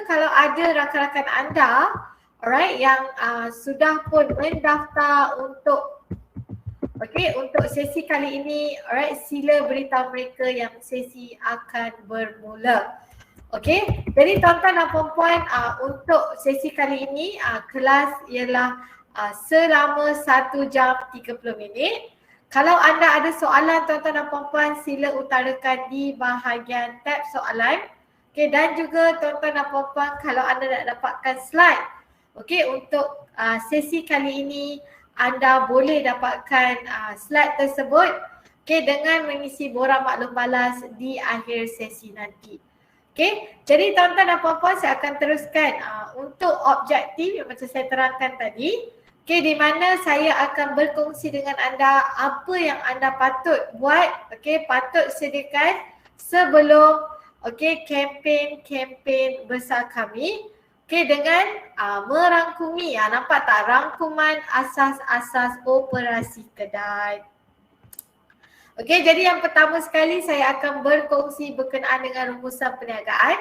kalau ada rakan-rakan anda, alright, yang sudah pun mendaftar untuk untuk sesi kali ini, alright, sila beritahu mereka yang sesi akan bermula. Okey, jadi tuan-tuan dan puan-puan, untuk sesi kali ini kelas ialah selama 1 jam 30 minit. Kalau anda ada soalan tuan-tuan dan puan-puan, sila utarakan di bahagian tab soalan. Okey, dan juga tuan-tuan dan puan-puan, kalau anda nak dapatkan slide, okey, untuk sesi kali ini, anda boleh dapatkan slide tersebut, okey, dengan mengisi borang maklum balas di akhir sesi nanti. Okey, jadi tuan-tuan dan puan-puan, saya akan teruskan untuk objektif yang macam saya terangkan tadi. Okey, di mana saya akan berkongsi dengan anda apa yang anda patut buat, okey, patut sediakan sebelum kempen besar kami. Okey, dengan merangkumi, nampak tak, rangkuman asas-asas operasi kedai. Okey, jadi yang pertama sekali saya akan berkongsi berkenaan dengan rumusan perniagaan,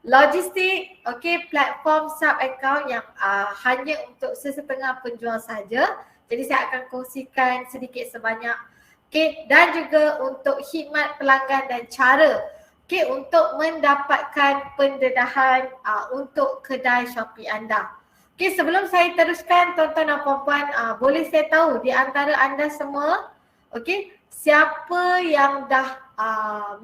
logistik, okey, platform sub account yang hanya untuk sesetengah penjual saja. Jadi saya akan kongsikan sedikit sebanyak. Okey, dan juga untuk khidmat pelanggan dan cara untuk mendapatkan pendedahan untuk kedai Shopee anda. Okey, sebelum saya teruskan tuan-tuan dan puan-puan, boleh saya tahu di antara anda semua, okey, siapa yang dah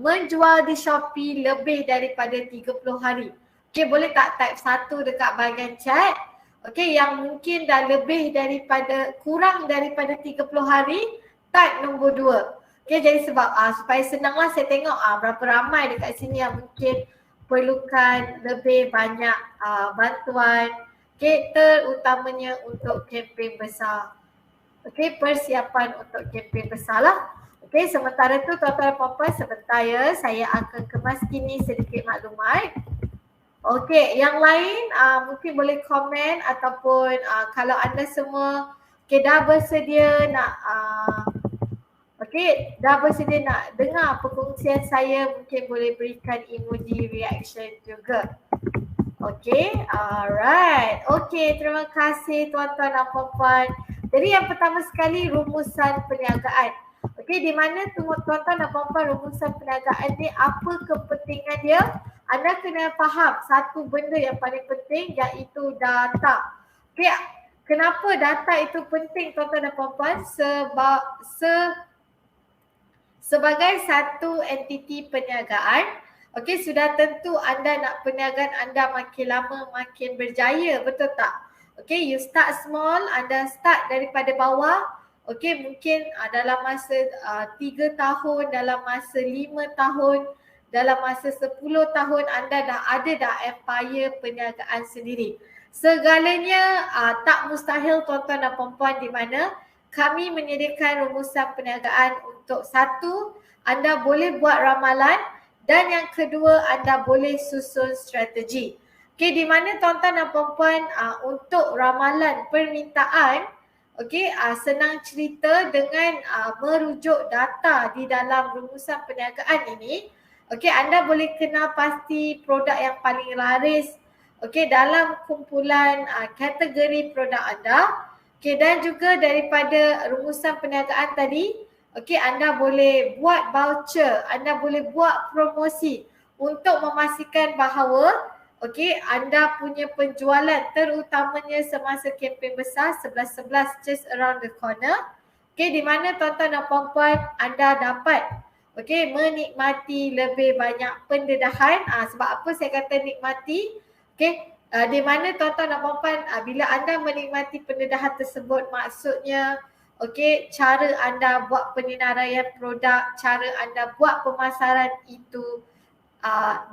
menjual di Shopee lebih daripada 30 hari? Okey, boleh tak type 1 dekat bahagian chat? Okey, yang mungkin dah lebih daripada, kurang daripada 30 hari, type nombor 2. Okey, jadi sebab supaya senanglah saya tengok berapa ramai dekat sini yang mungkin perlukan lebih banyak bantuan, okey, terutamanya untuk kempen besar. Okey, persiapan untuk kempen besar lah. Okey, sementara tu tuan-tuan dan puan-puan, sebentar ya, saya akan kemas kini sedikit maklumat. Okey, yang lain mungkin boleh komen ataupun kalau anda semua dah bersedia nak dah bersedia nak dengar perkongsian saya, mungkin boleh berikan emoji reaction juga. Okey, alright. Okey, terima kasih tuan-tuan dan puan-puan. Jadi yang pertama sekali, rumusan perniagaan. Okey, di mana tuan-tuan dan puan-puan, rumusan perniagaan ni apa kepentingan dia? Anda kena faham satu benda yang paling penting, iaitu data. Okey, kenapa data itu penting tuan-tuan dan puan-puan? Sebab sebagai satu entiti perniagaan, okey, sudah tentu anda nak perniagaan anda makin lama makin berjaya, betul tak? Okey, you start small, anda start daripada bawah. Okey, mungkin dalam masa 3 tahun, dalam masa 5 tahun, dalam masa 10 tahun anda dah ada empire perniagaan sendiri. Segalanya tak mustahil tuan-tuan dan puan-puan, di mana kami menyediakan rumusan perniagaan untuk satu, anda boleh buat ramalan, dan yang kedua, anda boleh susun strategi. Okey, di mana tuan-tuan dan puan-puan, untuk ramalan permintaan, okey, senang cerita dengan merujuk data di dalam rumusan perniagaan ini. Okey, anda boleh kenal pasti produk yang paling laris, okey, dalam kumpulan kategori produk anda. Okey, dan juga daripada rumusan perniagaan tadi, okey, anda boleh buat voucher, anda boleh buat promosi untuk memastikan bahawa okey, anda punya penjualan terutamanya semasa kempen besar 11.11 just around the corner. Okey, di mana tuan-tuan dan puan-puan, anda dapat okey, menikmati lebih banyak pendedahan. Sebab apa saya kata nikmati? Okey, di mana tuan-tuan dan puan-puan, bila anda menikmati pendedahan tersebut, maksudnya okey, cara anda buat penyenaraian produk, cara anda buat pemasaran itu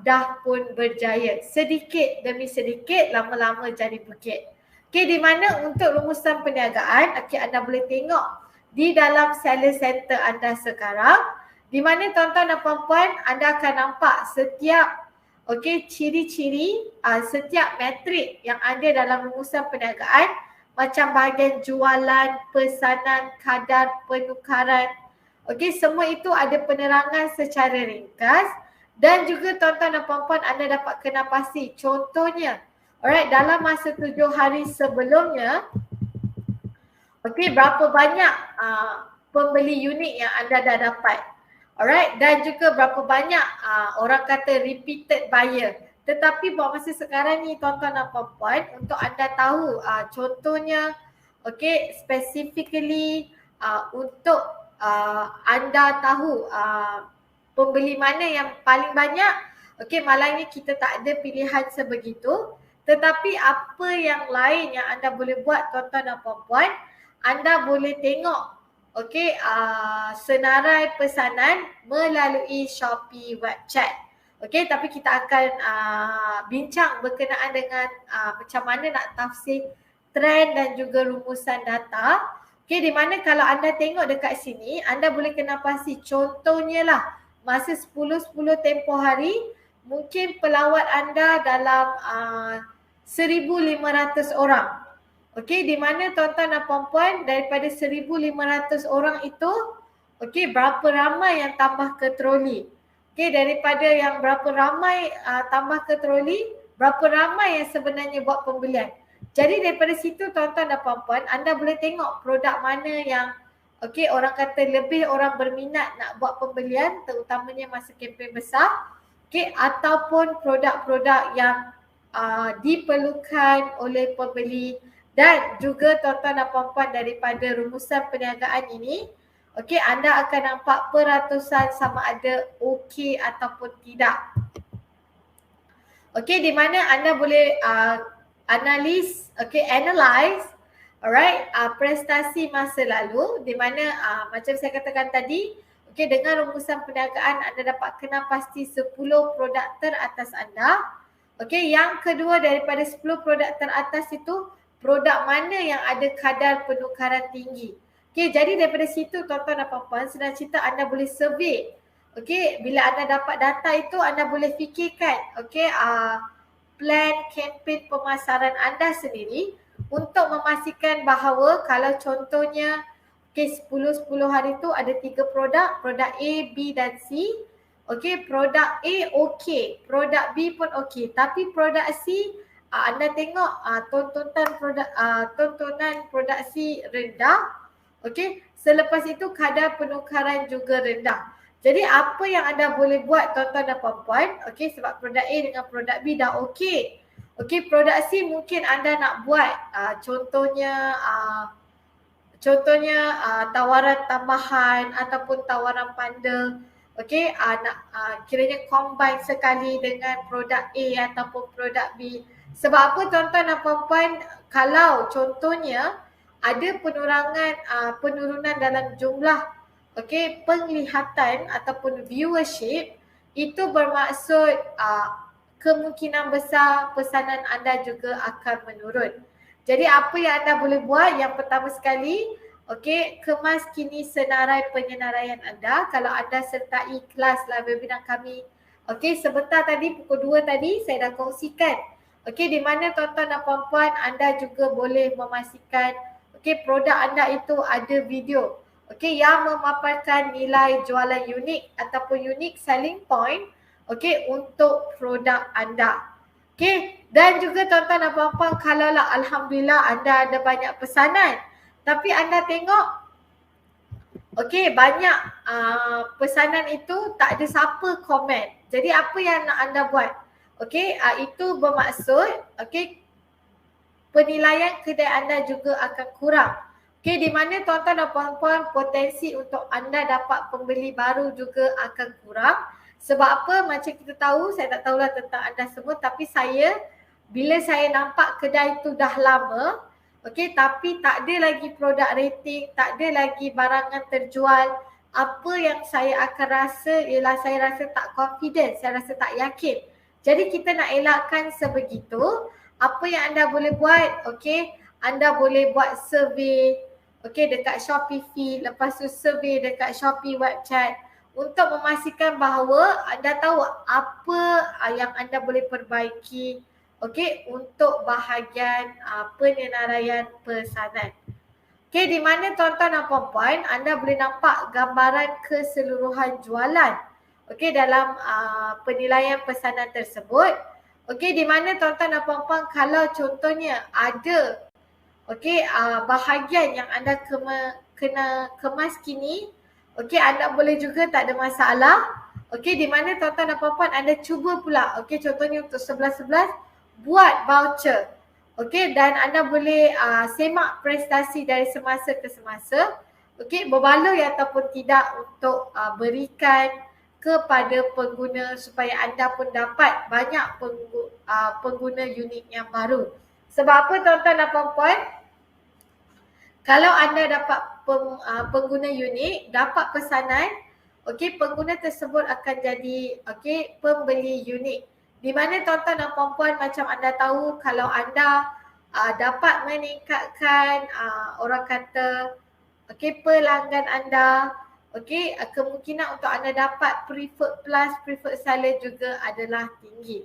dah pun berjaya. Sedikit demi sedikit, lama-lama jadi bukit. Okey, di mana untuk rumusan perniagaan, okey, anda boleh tengok di dalam seller center anda sekarang, di mana tuan-tuan dan puan-puan, anda akan nampak setiap okey, ciri-ciri, setiap metrik yang ada dalam rumusan perniagaan, macam bahagian jualan, pesanan, kadar penukaran. Okey, semua itu ada penerangan secara ringkas, Dan juga tuan-tuan dan puan-puan, anda dapat kena pasti. Contohnya, alright, dalam masa 7 hari sebelumnya, okey, berapa banyak pembeli unit yang anda dah dapat. Alright, dan juga berapa banyak orang kata repeated buyer. Tetapi buat masa sekarang ni tuan-tuan dan puan-puan, untuk anda tahu contohnya, okey, specifically untuk anda tahu pembeli mana yang paling banyak, okey, malangnya kita tak ada pilihan sebegitu. Tetapi apa yang lain yang anda boleh buat tuan-tuan dan puan-puan, anda boleh tengok senarai pesanan melalui Shopee web chat. Okey, tapi kita akan bincang berkenaan dengan macam mana nak tafsir trend dan juga rumusan data. Okey, di mana kalau anda tengok dekat sini, anda boleh kena pasti contohnya lah masa 10-10 tempoh hari, mungkin pelawat anda dalam 1,500 orang. Okey, di mana tuan-tuan dan puan-puan daripada 1,500 orang itu, okey, berapa ramai yang tambah ke troli? Okey, daripada yang berapa ramai tambah ke troli, berapa ramai yang sebenarnya buat pembelian. Jadi daripada situ tuan-tuan dan puan-puan, anda boleh tengok produk mana yang okey, orang kata lebih orang berminat nak buat pembelian, terutamanya masa kempen besar. Okey, ataupun produk-produk yang diperlukan oleh pembeli. Dan juga tuan-tuan dan puan-puan, daripada rumusan perniagaan ini, okey, anda akan nampak peratusan sama ada okey ataupun tidak. Okey, di mana anda boleh analyze, alright, prestasi masa lalu, di mana macam saya katakan tadi, okey, dengan rumusan perniagaan anda dapat kena pasti 10 produk teratas anda. Okey, yang kedua daripada 10 produk teratas itu, produk mana yang ada kadar penukaran tinggi. Okey, jadi daripada situ tuan-tuan dan puan-puan, senang cerita anda boleh survey. Okey, bila anda dapat data itu, anda boleh fikirkan plan kempen pemasaran anda sendiri untuk memastikan bahawa kalau contohnya 10 hari tu ada 3 produk A, B dan C. Okey, produk A okey, produk B pun okey, tapi produk C anda tengok tontonan produksi rendah. Okey, selepas itu kadar penukaran juga rendah. Jadi apa yang anda boleh buat tuan-tuan dan puan-puan, okey, sebab produk A dengan produk B dah okey. Okey, produk C mungkin anda nak buat contohnya tawaran tambahan ataupun tawaran bundle. Okey, kiranya combine sekali dengan produk A ataupun produk B. Sebab apa tuan-tuan dan puan-puan, kalau contohnya ada penurunan dalam jumlah penglihatan ataupun viewership, itu bermaksud kemungkinan besar pesanan anda juga akan menurun. Jadi apa yang anda boleh buat, yang pertama sekali, kemas kini senarai penyenaraian anda. Kalau anda sertai kelas live webinar kami, sebentar tadi pukul 2 tadi saya dah kongsikan. Di mana tuan-tuan dan puan-puan, anda juga boleh memastikan produk anda itu ada video yang memaparkan nilai jualan unik ataupun unique selling point untuk produk anda. Dan juga tuan-tuan dan puan-puan, kalaulah alhamdulillah anda ada banyak pesanan, tapi anda tengok banyak pesanan itu tak ada siapa komen. Jadi apa yang nak anda buat? Itu bermaksud penilaian kedai anda juga akan kurang. Di mana tuan-tuan dan puan-puan, potensi untuk anda dapat pembeli baru juga akan kurang. Sebab apa? Macam kita tahu, saya tak tahulah tentang anda semua, tapi bila saya nampak kedai itu dah lama, tapi tak ada lagi produk rating, tak ada lagi barangan terjual, apa yang saya akan rasa ialah saya rasa tak confident, saya rasa tak yakin. Jadi kita nak elakkan sebegitu. Apa yang anda boleh buat, anda boleh buat survey dekat Shopee feed, lepas tu survey dekat Shopee web chat untuk memastikan bahawa anda tahu apa yang anda boleh perbaiki untuk bahagian penyenaraian pesanan. Di mana tuan-tuan dan puan-puan, anda boleh nampak gambaran keseluruhan jualan. okey, dalam penilaian pesanan tersebut. Okey, di mana tuan-tuan dan puan-puan kalau contohnya ada okey, bahagian yang anda kena kemas kini, okey, anda boleh juga, tak ada masalah. Okey, di mana tuan-tuan dan puan-puan anda cuba pula, okey, contohnya untuk 11-11 buat voucher. Okey, dan anda boleh semak prestasi dari semasa ke semasa. Okey, berbaloi ataupun tidak untuk berikan kepada pengguna supaya anda pun dapat banyak pengguna unit yang baru. Sebab apa tuan-tuan dan puan-puan? Kalau anda dapat pengguna unit, dapat pesanan, okey, pengguna tersebut akan jadi okey pembeli unit. Di mana tuan-tuan dan puan-puan, macam anda tahu, kalau anda dapat meningkatkan orang kata okey pelanggan anda, okey, kemungkinan untuk anda dapat preferred plus, preferred seller juga adalah tinggi.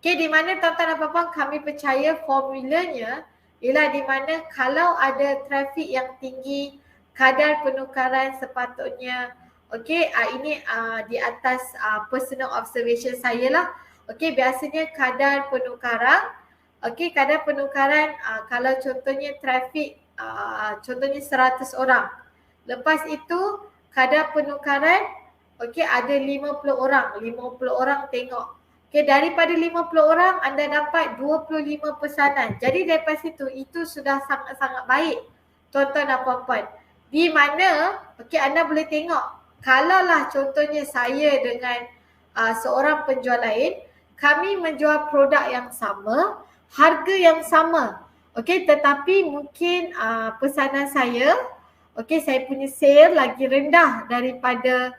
Okey, di mana tuan-tuan dan puan-puan, kami percaya formulanya ialah di mana kalau ada trafik yang tinggi, kadar penukaran sepatutnya, okey, ini di atas personal observation saya lah. Okey, biasanya kadar penukaran, okey, kadar penukaran kalau contohnya trafik contohnya 100 orang. Lepas itu kadar penukaran okey ada 50 orang, 50 orang tengok. Okay, daripada 50 orang anda dapat 25 pesanan. Jadi daripada situ, itu sudah sangat-sangat baik tuan-tuan dan puan-puan. Di mana okay, anda boleh tengok, kalaulah contohnya saya dengan seorang penjual lain, kami menjual produk yang sama, harga yang sama. Okay, tetapi mungkin pesanan saya, okay, saya punya sale lagi rendah daripada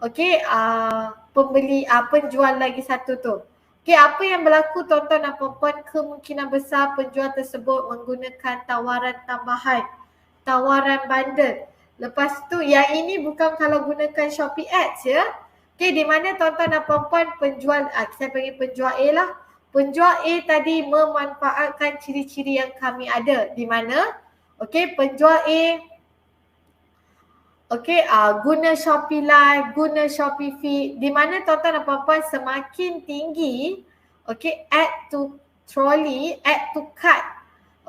okey, penjual lagi satu tu. Okey, apa yang berlaku tuan-tuan dan puan-puan? Kemungkinan besar penjual tersebut menggunakan tawaran tambahan, tawaran bundle. Lepas tu, yang ini bukan kalau gunakan Shopee Ads ya. Okey, di mana tuan-tuan dan puan-puan penjual, saya panggil penjual A lah. Penjual A tadi memanfaatkan ciri-ciri yang kami ada. Di mana, okey, penjual A okey, guna Shopee Live, guna Shopee Feed, di mana tuan-tuan dan puan-puan semakin tinggi, okey, add to trolley, add to cart,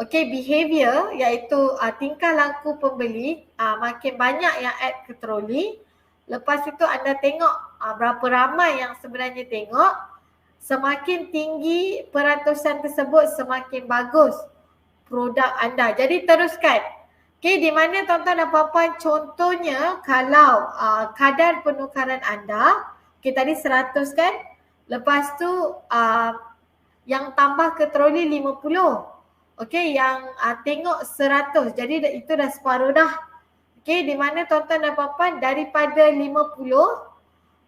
okey, behavior iaitu tingkah laku pembeli, makin banyak yang add ke trolley. Lepas itu anda tengok berapa ramai yang sebenarnya tengok, semakin tinggi peratusan tersebut, semakin bagus produk anda. Jadi teruskan. Okey, di mana tuan-tuan dan puan-puan, contohnya kalau kadar penukaran anda, okey tadi 100 kan? Lepas tu yang tambah ke troli 50. Okey, yang tengok 100. Jadi itu dah separuh dah. Okey, di mana tuan-tuan dan puan-puan daripada 50,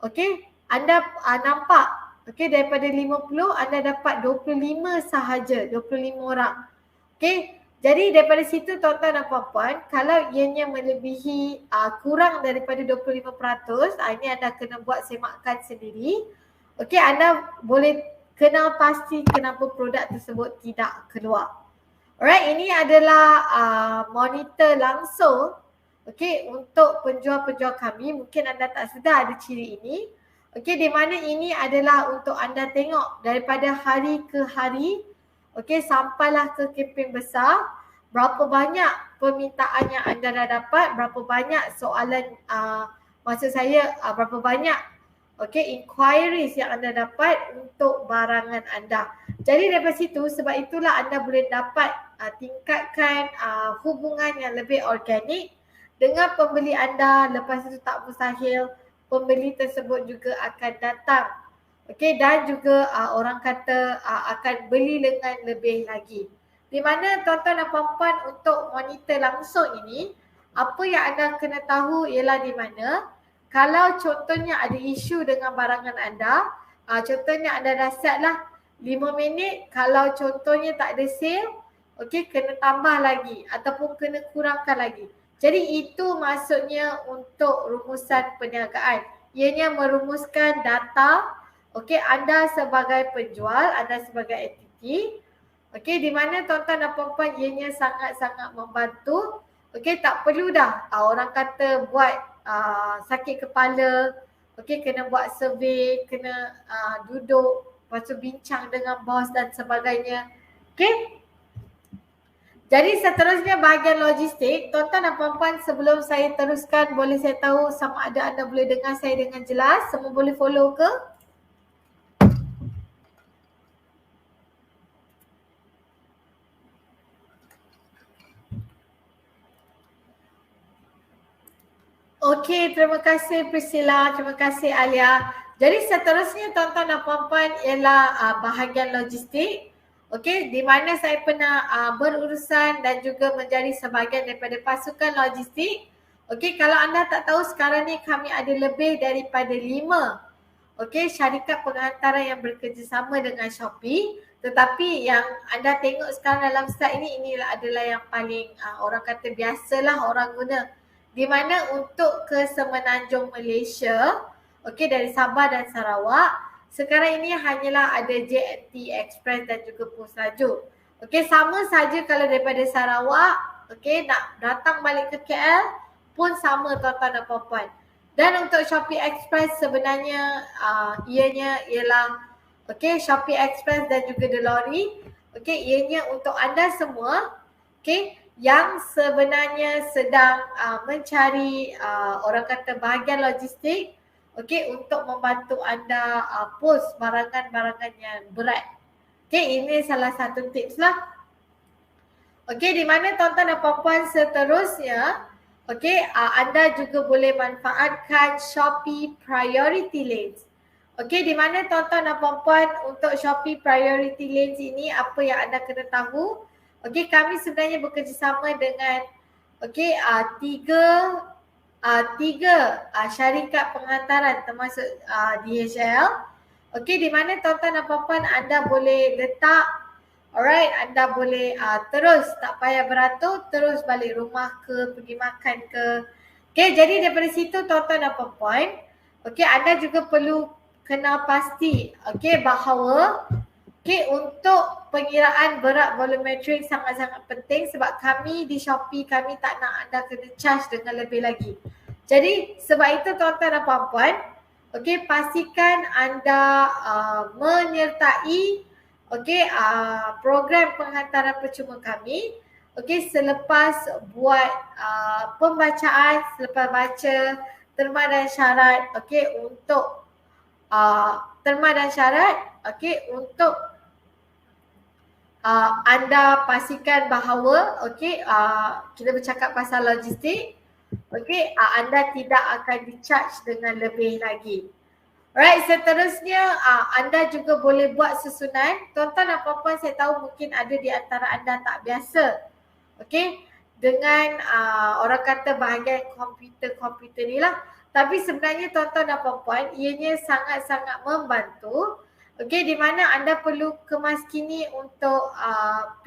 okey, anda nampak, okey, daripada 50 anda dapat 25 sahaja, 25 orang. Okey. Jadi daripada situ tuan-tuan dan puan-puan, kalau ianya melebihi kurang daripada 25%, ini anda kena buat semakan sendiri. Okey, anda boleh kenal pasti kenapa produk tersebut tidak keluar. Alright, ini adalah monitor langsung okey untuk penjual-penjual kami. Mungkin anda tak sedar ada ciri ini. Okey, di mana ini adalah untuk anda tengok daripada hari ke hari. Okey, sampailah ke kempen besar, berapa banyak permintaan yang anda dah dapat, berapa banyak soalan, maksud saya berapa banyak inquiries yang anda dapat untuk barangan anda. Jadi daripada situ, sebab itulah anda boleh dapat tingkatkan hubungan yang lebih organik dengan pembeli anda. Lepas itu tak mustahil pembeli tersebut juga akan datang. Okey, dan juga orang kata akan beli dengan lebih lagi. Di mana tuan-tuan dan puan-puan, untuk monitor langsung ini, apa yang anda kena tahu ialah di mana kalau contohnya ada isu dengan barangan anda, contohnya anda dah set lah 5 minit, kalau contohnya tak ada sale, okey, kena tambah lagi ataupun kena kurangkan lagi. Jadi itu maksudnya untuk rumusan perniagaan. Ianya merumuskan data. Okey, anda sebagai penjual, anda sebagai entiti, okey, di mana tuan-tuan dan puan-puan ianya sangat-sangat membantu. Okey, tak perlu dah orang kata buat sakit kepala, okey, kena buat survey, kena duduk, lepas tu bincang dengan bos dan sebagainya. Okey. Jadi seterusnya bahagian logistik. Tuan-tuan dan puan-puan, sebelum saya teruskan, boleh saya tahu sama ada anda boleh dengar saya dengan jelas? Semua boleh follow ke? Okey, terima kasih Priscilla, terima kasih Alia. Jadi seterusnya tuan-tuan dan puan-puan ialah bahagian logistik. Okey, di mana saya pernah berurusan dan juga menjadi sebahagian daripada pasukan logistik. Okey, kalau anda tak tahu, sekarang ni kami ada lebih daripada 5 syarikat penghantaran yang bekerjasama dengan Shopee. Tetapi yang anda tengok sekarang dalam slide ini, inilah adalah yang paling orang kata biasalah orang guna. Di mana untuk ke Semenanjung Malaysia, dari Sabah dan Sarawak, sekarang ini hanyalah ada JNT Express dan juga Pos Laju. Sama saja kalau daripada Sarawak, nak datang balik ke KL pun sama tuan-tuan dan puan-puan. Dan untuk Shopee Express sebenarnya ianya ialah Shopee Express dan juga Delori. Ianya untuk anda semua yang sebenarnya sedang mencari orang kata bahagian logistik untuk membantu anda post barangan-barangan yang berat. Ini salah satu tips lah. Di mana tuan-tuan dan puan-puan seterusnya anda juga boleh manfaatkan Shopee Priority Lanes. Di mana tuan-tuan dan puan-puan untuk Shopee Priority Lanes ini apa yang anda kena tahu? Kami sebenarnya bekerjasama dengan tiga syarikat penghantaran termasuk DHL. Di mana tuan-tuan dan puan-puan anda boleh letak, anda boleh terus tak payah beratur, terus balik rumah ke, pergi makan ke. Jadi daripada situ tuan-tuan dan puan-puan, anda juga perlu kena pasti bahawa untuk pengiraan berat volumetrik sangat-sangat penting sebab kami di Shopee kami tak nak anda kena charge dengan lebih lagi. Jadi sebab itu tuan-tuan dan puan-puan, pastikan anda menyertai program penghantaran percuma kami selepas buat pembacaan, selepas baca terma dan syarat untuk terma dan syarat untuk anda pastikan bahawa kita bercakap pasal logistik, anda tidak akan di-charge dengan lebih lagi. Alright, seterusnya anda juga boleh buat susunan. Tuan-tuan dan puan-puan, saya tahu mungkin ada di antara anda tak biasa dengan orang kata bahagian komputer ni lah. Tapi sebenarnya tuan-tuan dan puan-puan, ianya sangat-sangat membantu di mana anda perlu kemaskini untuk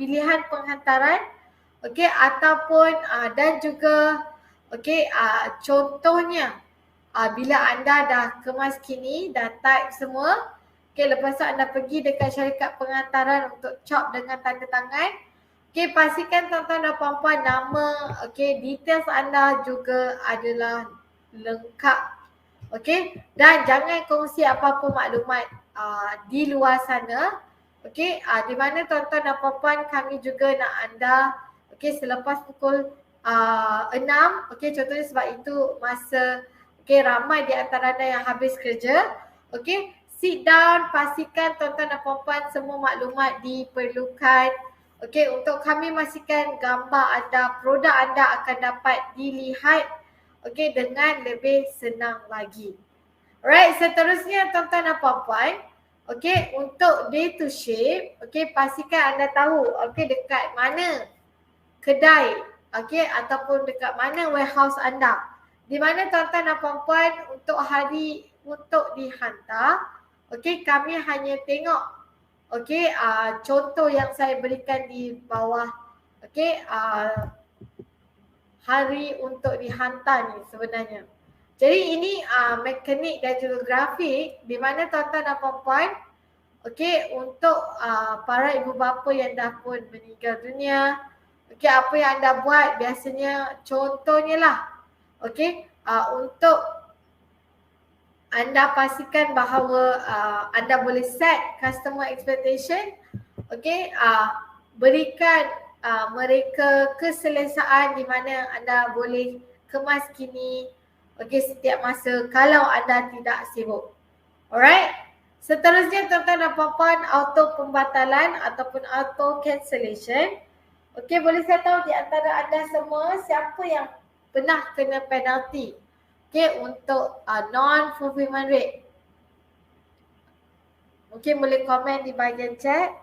pilihan penghantaran ataupun dan juga contohnya bila anda dah kemaskini, dah type semua, lepas tu anda pergi dekat syarikat penghantaran untuk chop dengan tanda tangan. Pastikan tuan-tuan dan puan-puan nama, details anda juga adalah lengkap. Dan jangan kongsi apa-apa maklumat di luar sana. Di mana tuan-tuan dan puan-puan, kami juga nak anda selepas pukul 6, contohnya sebab itu masa ramai di antara anda yang habis kerja. Sit down, pastikan tuan-tuan dan puan-puan semua maklumat diperlukan. Untuk kami pastikan gambar anda, produk anda akan dapat dilihat dengan lebih senang lagi. Alright, seterusnya tuan-tuan dan puan-puan, untuk day to ship, pastikan anda tahu dekat mana kedai ataupun dekat mana warehouse anda. Di mana tuan-tuan dan puan-puan untuk hari untuk dihantar, kami hanya tengok contoh yang saya berikan di bawah hari untuk dihantar ni sebenarnya. Jadi ini mekanik dan juga grafik di mana tuan-tuan dan puan-puan untuk para ibu bapa yang dah pun meninggal dunia, apa yang anda buat biasanya contohnya lah untuk anda pastikan bahawa anda boleh set customer expectation. Okay, berikan mereka keselesaan di mana anda boleh kemas kini setiap masa kalau anda tidak sibuk. Alright. Seterusnya tuan-tuan dan puan-puan, auto pembatalan ataupun auto cancellation. Boleh saya tahu di antara anda semua siapa yang pernah kena penalty untuk non-fulfillment rate? Mungkin boleh komen di bahagian chat.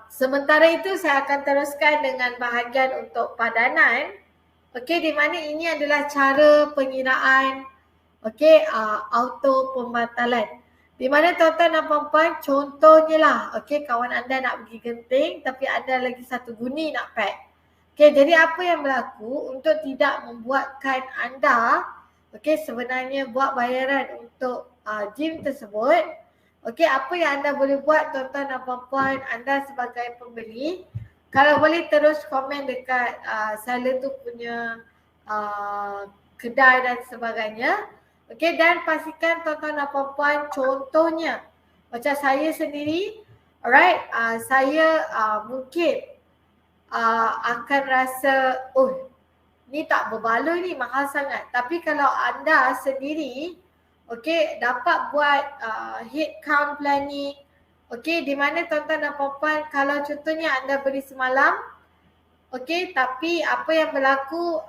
Sementara itu saya akan teruskan dengan bahagian untuk padanan. Di mana ini adalah cara pengiraan auto pembatalan. Di mana tuan-tuan dan puan-puan, contohnya lah, kawan anda nak pergi Genting tapi anda lagi satu guni nak pack. Jadi apa yang berlaku untuk tidak membuatkan anda sebenarnya buat bayaran untuk gym tersebut. Apa yang anda boleh buat tuan-tuan dan puan-puan, anda sebagai pembeli, kalau boleh terus komen dekat seller tu punya kedai dan sebagainya. Dan pastikan tuan-tuan dan puan-puan, contohnya macam saya sendiri, alright, saya mungkin akan rasa ni tak berbaloi ni, mahal sangat. Tapi kalau anda sendiri dapat buat head count planning, di mana tuan-tuan dan puan-puan, kalau contohnya anda beli semalam, tapi apa yang berlaku,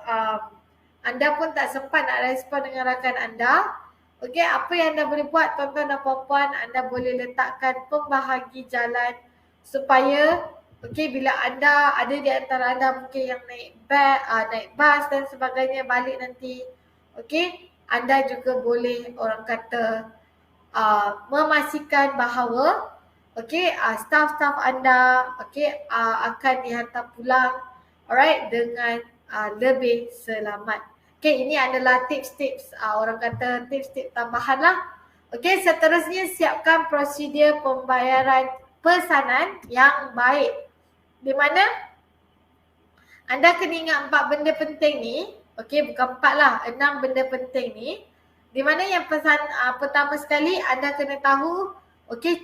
anda pun tak sempat nak respon dengan rakan anda. Apa yang anda boleh buat tuan-tuan dan puan-puan, anda boleh letakkan pembahagi jalan supaya bila anda ada di antara anda mungkin yang naik bas dan sebagainya balik nanti, anda juga boleh orang kata memastikan bahawa staff-staff anda akan dihantar pulang, alright, dengan lebih selamat. Ini adalah tips-tips orang kata tips-tips tambahan lah. Seterusnya, siapkan prosedur pembayaran pesanan yang baik. Di mana anda kena ingat 4 benda penting ni. Bukan 4 lah, 6 benda penting ni. Di mana yang pertama sekali, anda kena tahu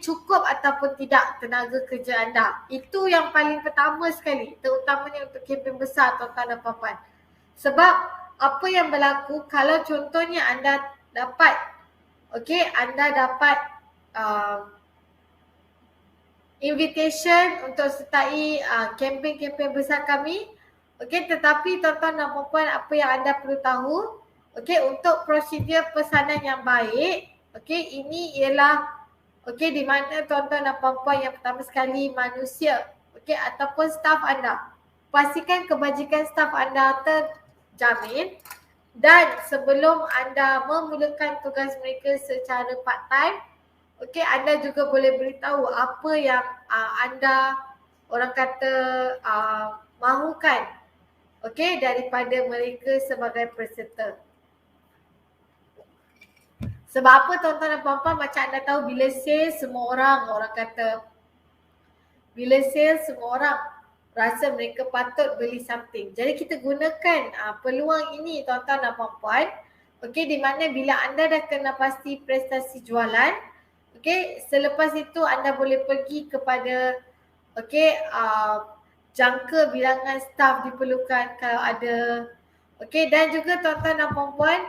cukup ataupun tidak tenaga kerja anda. Itu yang paling pertama sekali, terutamanya untuk kempen besar tuan-tuan dan puan-puan. Sebab apa yang berlaku kalau contohnya anda dapat invitation untuk sertai kempen-kempen besar kami, tetapi tuan-tuan dan puan-puan, apa yang anda perlu tahu untuk prosedur pesanan yang baik, ini ialah di mana tuan-tuan dan puan-puan, yang pertama sekali manusia ataupun staf anda, pastikan kebajikan staf anda terjamin. Dan sebelum anda memulakan tugas mereka secara part time, anda juga boleh beritahu apa yang anda orang kata mahukan daripada mereka sebagai peserta. Sebab apa tuan-tuan dan puan-puan, macam anda tahu, bila sale semua orang kata, bila sale semua orang rasa mereka patut beli something. Jadi kita gunakan peluang ini tuan-tuan dan puan-puan, di mana bila anda dah kena pasti prestasi jualan, selepas itu anda boleh pergi kepada jangka bilangan staf diperlukan kalau ada. Dan juga tuan-tuan dan puan-puan,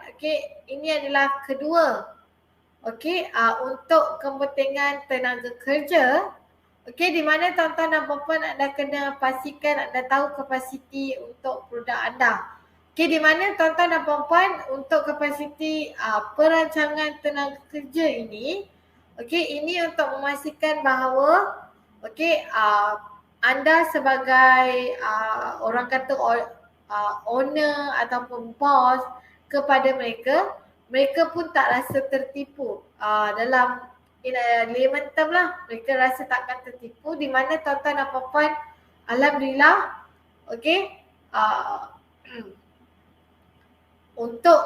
ini adalah kedua untuk kepentingan tenaga kerja, di mana tuan-tuan dan puan-puan anda kena pastikan anda tahu kapasiti untuk produk anda. Di mana tuan-tuan dan puan-puan, untuk kapasiti perancangan tenaga kerja ini, ini untuk memastikan bahawa anda sebagai orang kata owner ataupun bos kepada mereka pun tak rasa tertipu. Dalam layman term lah, mereka rasa takkan tertipu, di mana tuan-tuan dan puan-puan, alhamdulillah untuk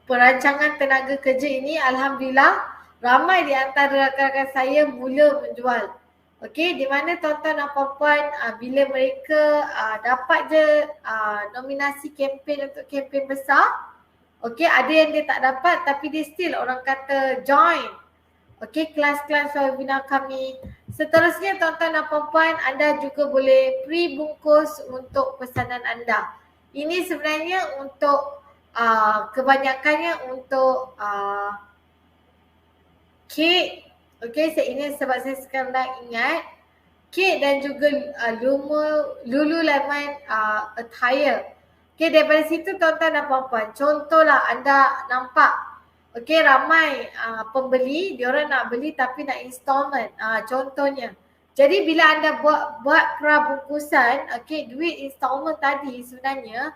perancangan tenaga kerja ini, alhamdulillah ramai di antara rakan-rakan saya mula menjual. Okey, di mana tuan-tuan dan puan-puan bila mereka dapat je nominasi kempen untuk kempen besar, okey, ada yang dia tak dapat tapi dia still orang kata join. Okey, kelas-kelas webinar kami. Seterusnya tuan-tuan dan puan-puan, anda juga boleh pre-bungkus untuk pesanan anda. Ini sebenarnya untuk kebanyakannya untuk kek. Okey, saya ini sebab saya sekarang dah ingat kek dan juga Lululemon attire. Okey, daripada situ tuan-tuan dan puan-puan, contohlah anda nampak okey ramai pembeli, diorang nak beli tapi nak installment. Contohnya. Jadi bila anda buat prabungkusan, okey, duit installment tadi sebenarnya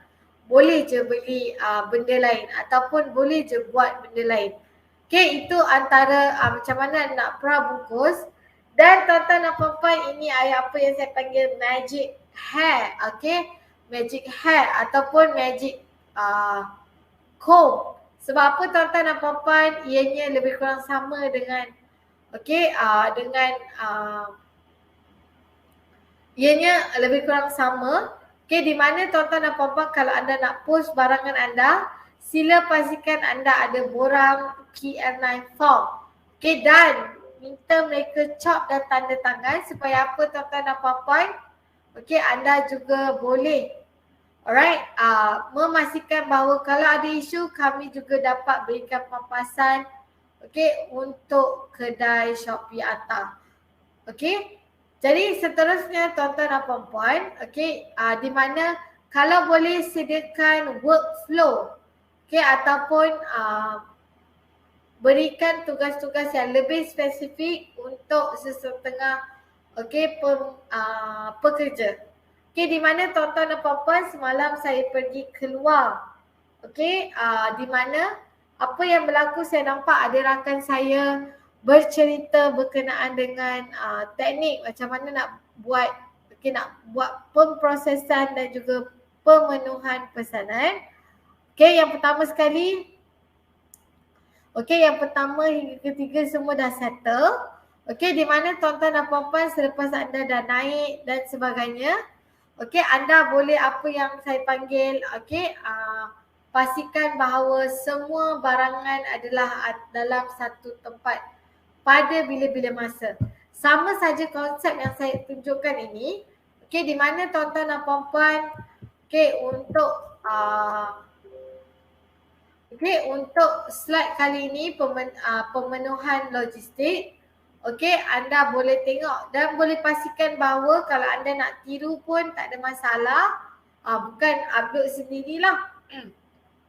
boleh je beli benda lain ataupun boleh je buat benda lain. Okey, itu antara macam mana nak prabungkus. Dan tuan-tuan dan puan-puan, ini apa yang saya panggil magic hair. Okey, magic hair ataupun magic comb. Sebab apa tuan-tuan dan puan-puan, ianya lebih kurang sama dengan ianya lebih kurang sama. Okey, di mana tuan-tuan dan puan-puan kalau anda nak post barangan anda, sila pastikan anda ada borang QR9 form. Okey, dan minta mereka chop dan tanda tangan supaya apa tuan-tuan dan puan-puan? Okey, anda juga boleh memastikan bahawa kalau ada isu kami juga dapat berikan papasan untuk kedai Shopee Atta. Okey. Jadi seterusnya tuan-tuan dan puan-puan, di mana kalau boleh sediakan workflow ataupun berikan tugas-tugas yang lebih spesifik untuk sesetengah pekerja. Di mana tuan-tuan dan puan-puan semalam saya pergi keluar. Di mana apa yang berlaku, saya nampak ada rakan saya bercerita berkenaan dengan teknik macam mana nak buat pemprosesan dan juga pemenuhan pesanan. Yang pertama sekali, yang pertama hingga ketiga semua dah settle. Di mana tuan-tuan dan puan-puan selepas anda dah naik dan sebagainya, anda boleh apa yang saya panggil, pastikan bahawa semua barangan adalah dalam satu tempat pada bila-bila masa. Sama saja konsep yang saya tunjukkan ini, di mana tuan-tuan dan puan-puan, untuk untuk slide kali ini pemenuhan logistik. Anda boleh tengok dan boleh pastikan bahawa kalau anda nak tiru pun tak ada masalah. Bukan upload sendirilah.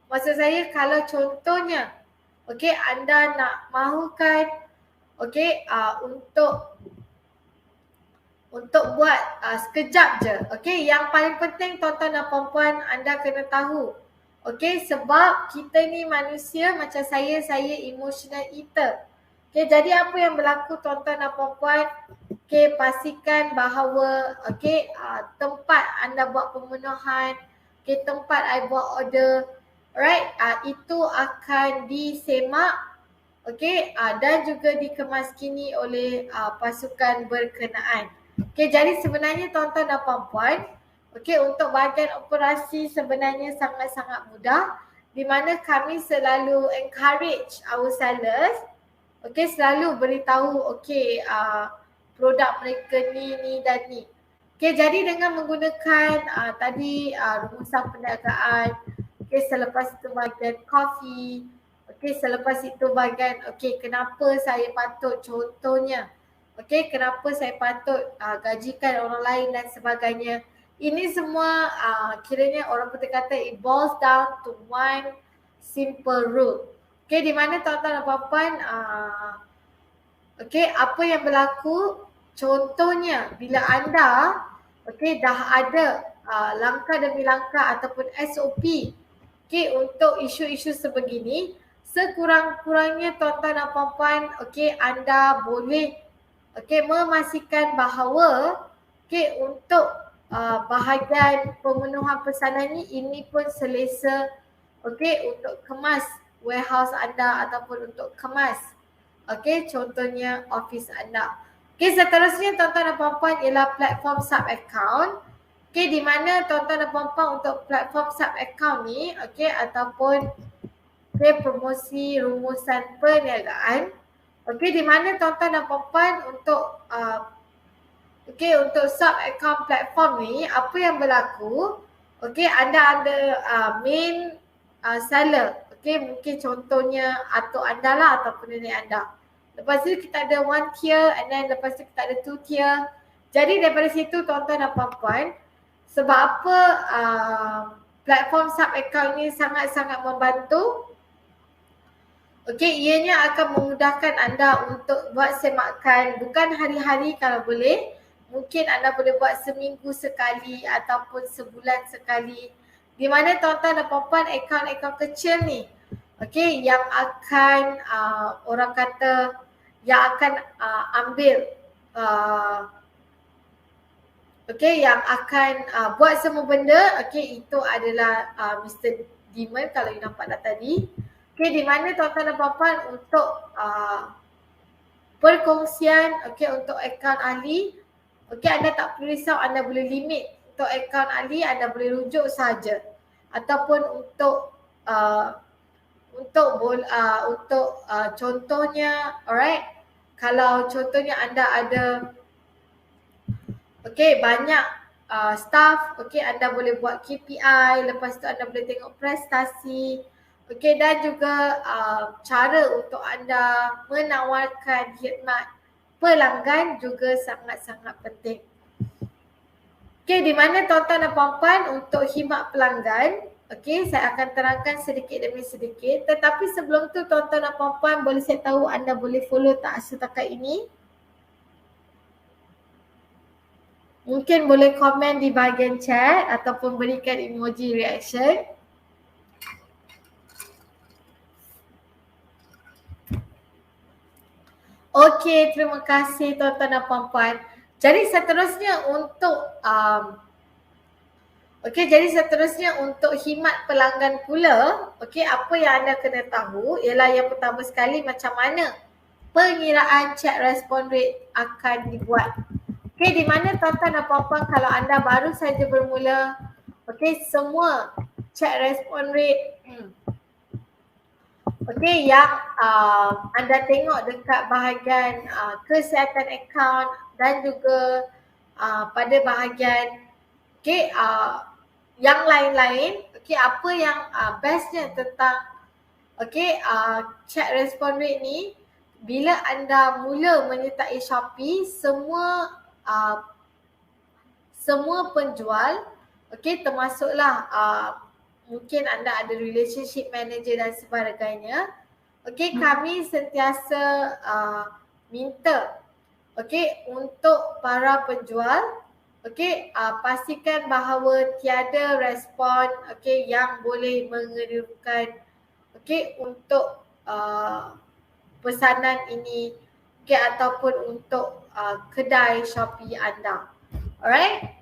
Maksud saya kalau contohnya anda nak mahukan untuk buat sekejap je. Yang paling penting tuan-tuan dan puan-puan, anda kena tahu. Sebab kita ni manusia macam saya emotional eater. Jadi apa yang berlaku tuan-tuan dan puan-puan, pastikan bahawa tempat anda buat pemenuhan, tempat I buat order, itu akan disemak, dan juga dikemaskini oleh pasukan berkenaan. Jadi sebenarnya tuan-tuan dan puan-puan, untuk bahagian operasi sebenarnya sangat-sangat mudah, di mana kami selalu encourage our sellers selalu beritahu produk mereka ni dan ni. Jadi dengan menggunakan tadi rumusan perniagaan, selepas itu bahagian coffee, selepas itu bahagian kenapa saya patut, contohnya kenapa saya patut gajikan orang lain dan sebagainya. Ini semua kiranya orang putih kata it boils down to one simple rule. Di mana tuan-tuan dan puan-puan, apa yang berlaku, contohnya bila anda dah ada langkah demi langkah ataupun SOP untuk isu-isu sebegini, sekurang-kurangnya tuan-tuan dan puan-puan, anda boleh memastikan bahawa untuk bahagian pemenuhan pesanan ini pun selesa untuk kemas warehouse anda ataupun untuk kemas contohnya office anda. Okay, seterusnya tuan-tuan dan puan-puan ialah platform sub account. Okay, di mana tuan-tuan dan puan-puan untuk platform sub account ni, okay, ataupun promosi rumusan perniagaan. Okay, di mana tuan-tuan dan puan-puan untuk untuk sub account platform ni, apa yang berlaku? Okay, anda ada main seller. Okay, mungkin contohnya atuk anda lah ataupun nenek anda. Lepas tu kita ada one tier and then lepas tu kita ada two tier. Jadi daripada situ tuan-tuan dan puan-puan, sebab apa platform sub account ni sangat-sangat membantu. Okay, ianya akan memudahkan anda untuk buat semakan bukan hari-hari kalau boleh. Mungkin anda boleh buat seminggu sekali ataupun sebulan sekali. Di mana tuan-tuan dan puan-puan akaun-akaun kecil ni, okay, yang akan orang kata yang akan ambil yang akan buat semua benda, okay, itu adalah Mr. Demon kalau you nampak dah tadi. Okay, di mana tuan-tuan dan puan-puan untuk perkongsian, okay, untuk akaun ahli, okay, anda tak perlu risau, anda boleh limit untuk akaun ahli, anda boleh rujuk saja. Ataupun untuk contohnya, alright, kalau contohnya anda ada banyak staff, anda boleh buat KPI, lepas tu anda boleh tengok prestasi, dan juga cara untuk anda menawarkan khidmat pelanggan juga sangat-sangat penting. Di mana tuan-tuan dan puan-puan untuk khidmat pelanggan, saya akan terangkan sedikit demi sedikit. Tetapi sebelum tu tuan-tuan dan puan-puan, boleh saya tahu anda boleh follow tak setakat ini? Mungkin boleh komen di bahagian chat ataupun berikan emoji reaction. Okey, terima kasih tuan-tuan dan puan-puan. Jadi seterusnya untuk untuk khidmat pelanggan pula, apa yang anda kena tahu ialah yang pertama sekali macam mana pengiraan chat response rate akan dibuat. Di mana tuan-tuan dan puan-puan, kalau anda baru saja bermula, semua chat response rate yang anda tengok dekat bahagian kesihatan akaun dan juga pada bahagian yang lain-lain, apa yang bestnya tentang chat response rate ni, bila anda mula menyertai Shopee, semua penjual, termasuklah mungkin anda ada relationship manager dan sebagainya, kami sentiasa minta untuk para penjual, pastikan bahawa tiada respon yang boleh mengeriukan untuk pesanan ini ataupun untuk kedai Shopee anda. Alright?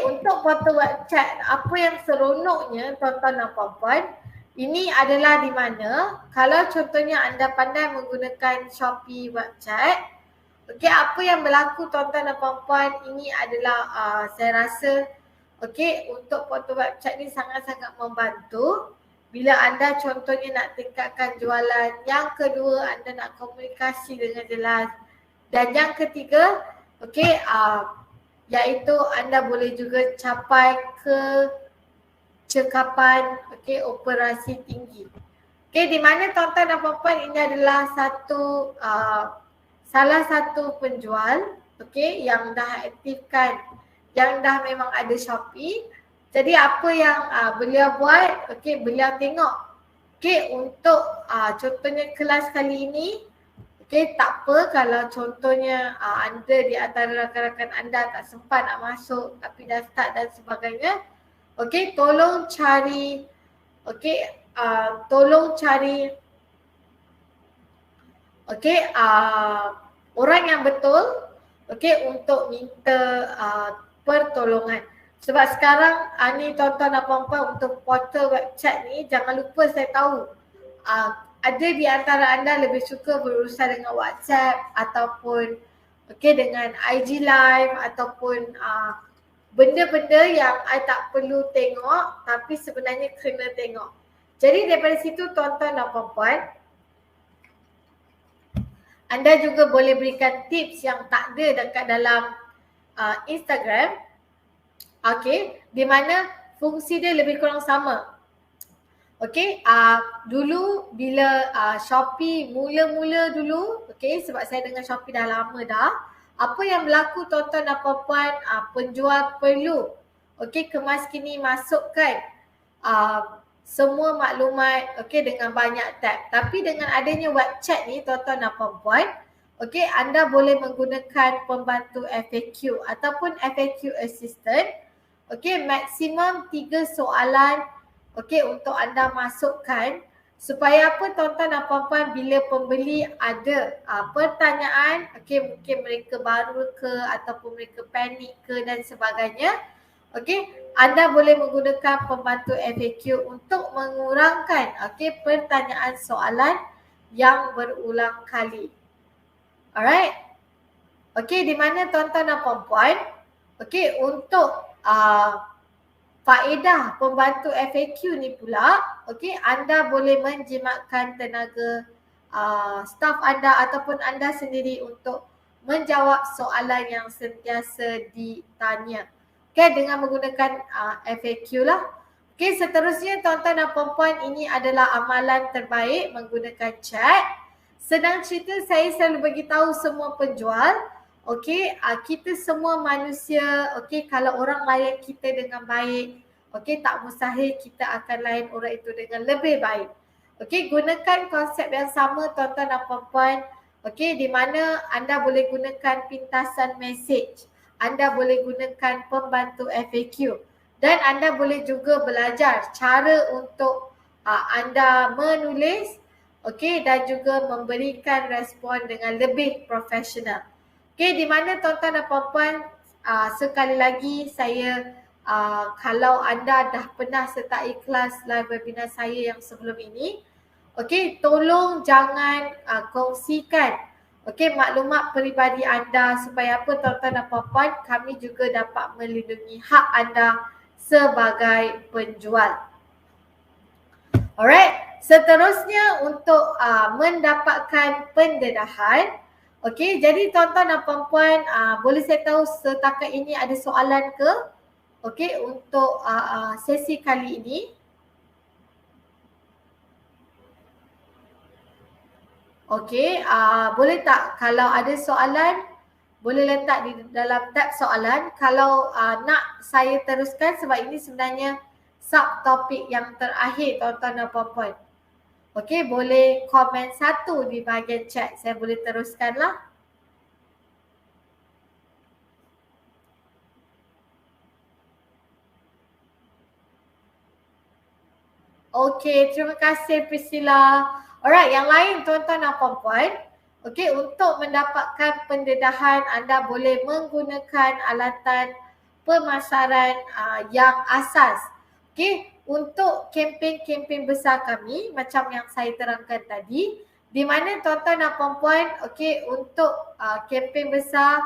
Untuk portal web chat, apa yang seronoknya tuan-tuan dan puan-puan, ini adalah di mana kalau contohnya anda pandai menggunakan Shopee web chat, apa yang berlaku tuan-tuan dan puan-puan, ini adalah saya rasa untuk portal web chat ni sangat-sangat membantu bila anda contohnya nak tingkatkan jualan. Yang kedua, anda nak komunikasi dengan jelas. Dan yang ketiga, iaitu anda boleh juga capai kecekapan operasi tinggi. Di mana tuan-tuan dan puan-puan, ini adalah salah satu penjual yang dah aktifkan, yang dah memang ada Shopee. Jadi apa yang beliau buat, beliau tengok untuk contohnya kelas kali ini, tak apa kalau contohnya anda di antara rakan-rakan anda tak sempat nak masuk tapi dah start dan sebagainya. Tolong cari orang yang betul untuk minta pertolongan. Sebab sekarang ni tuan-tuan dan puan-puan, untuk portal web chat ni, jangan lupa saya tahu ada di antara anda lebih suka berurusan dengan WhatsApp ataupun dengan IG live ataupun benda-benda yang I tak perlu tengok tapi sebenarnya kena tengok. Jadi daripada situ tuan-tuan dan puan-puan, anda juga boleh berikan tips yang tak ada dekat dalam Instagram. Di mana fungsi dia lebih kurang sama. Dulu bila Shopee mula-mula dulu, sebab saya dengan Shopee dah lama dah, apa yang berlaku tuan-tuan dan puan-puan, penjual perlu kemas kini masukkan semua maklumat dengan banyak tab. Tapi dengan adanya web chat ni tuan-tuan dan puan-puan, anda boleh menggunakan pembantu FAQ ataupun FAQ assistant. Maksimum 3 soalan untuk anda masukkan supaya apa tuan-tuan dan puan-puan, bila pembeli ada pertanyaan, mungkin mereka baru ke ataupun mereka panik ke dan sebagainya, anda boleh menggunakan pembantu FAQ untuk mengurangkan pertanyaan soalan yang berulang kali. Alright. Di mana tuan-tuan dan puan-puan, untuk faedah pembantu FAQ ni pula, anda boleh menjimatkan tenaga staf anda ataupun anda sendiri untuk menjawab soalan yang sentiasa ditanya. Dengan menggunakan FAQ lah. Seterusnya tuan-tuan dan puan-puan, ini adalah amalan terbaik menggunakan chat. Senang cerita, saya selalu beritahu semua penjual, kita semua manusia, kalau orang layan kita dengan baik, tak mustahil kita akan layan orang itu dengan lebih baik. Gunakan konsep yang sama tuan-tuan dan puan-puan, di mana anda boleh gunakan pintasan message, anda boleh gunakan pembantu FAQ dan anda boleh juga belajar cara untuk anda menulis dan juga memberikan respon dengan lebih profesional. Di mana tuan-tuan dan puan-puan, sekali lagi saya, kalau anda dah pernah sertai kelas live webinar saya yang sebelum ini, tolong jangan kongsikan maklumat peribadi anda supaya apa tuan-tuan dan puan-puan, kami juga dapat melindungi hak anda sebagai penjual. Alright, seterusnya untuk mendapatkan pendedahan. Jadi tuan-tuan dan puan-puan, boleh saya tahu setakat ini ada soalan ke? Untuk sesi kali ini. Boleh tak kalau ada soalan, boleh letak di dalam tab soalan. Kalau nak saya teruskan, sebab ini sebenarnya subtopik yang terakhir tuan-tuan dan puan-puan. Boleh komen satu di bahagian chat, saya boleh teruskan lah. Terima kasih Priscilla. Alright, yang lain tuan-tuan dan puan-puan, untuk mendapatkan pendedahan, anda boleh menggunakan alatan pemasaran yang asas. Untuk kempen-kempen besar kami, macam yang saya terangkan tadi, di mana tuan-tuan dan puan-puan, untuk kempen besar,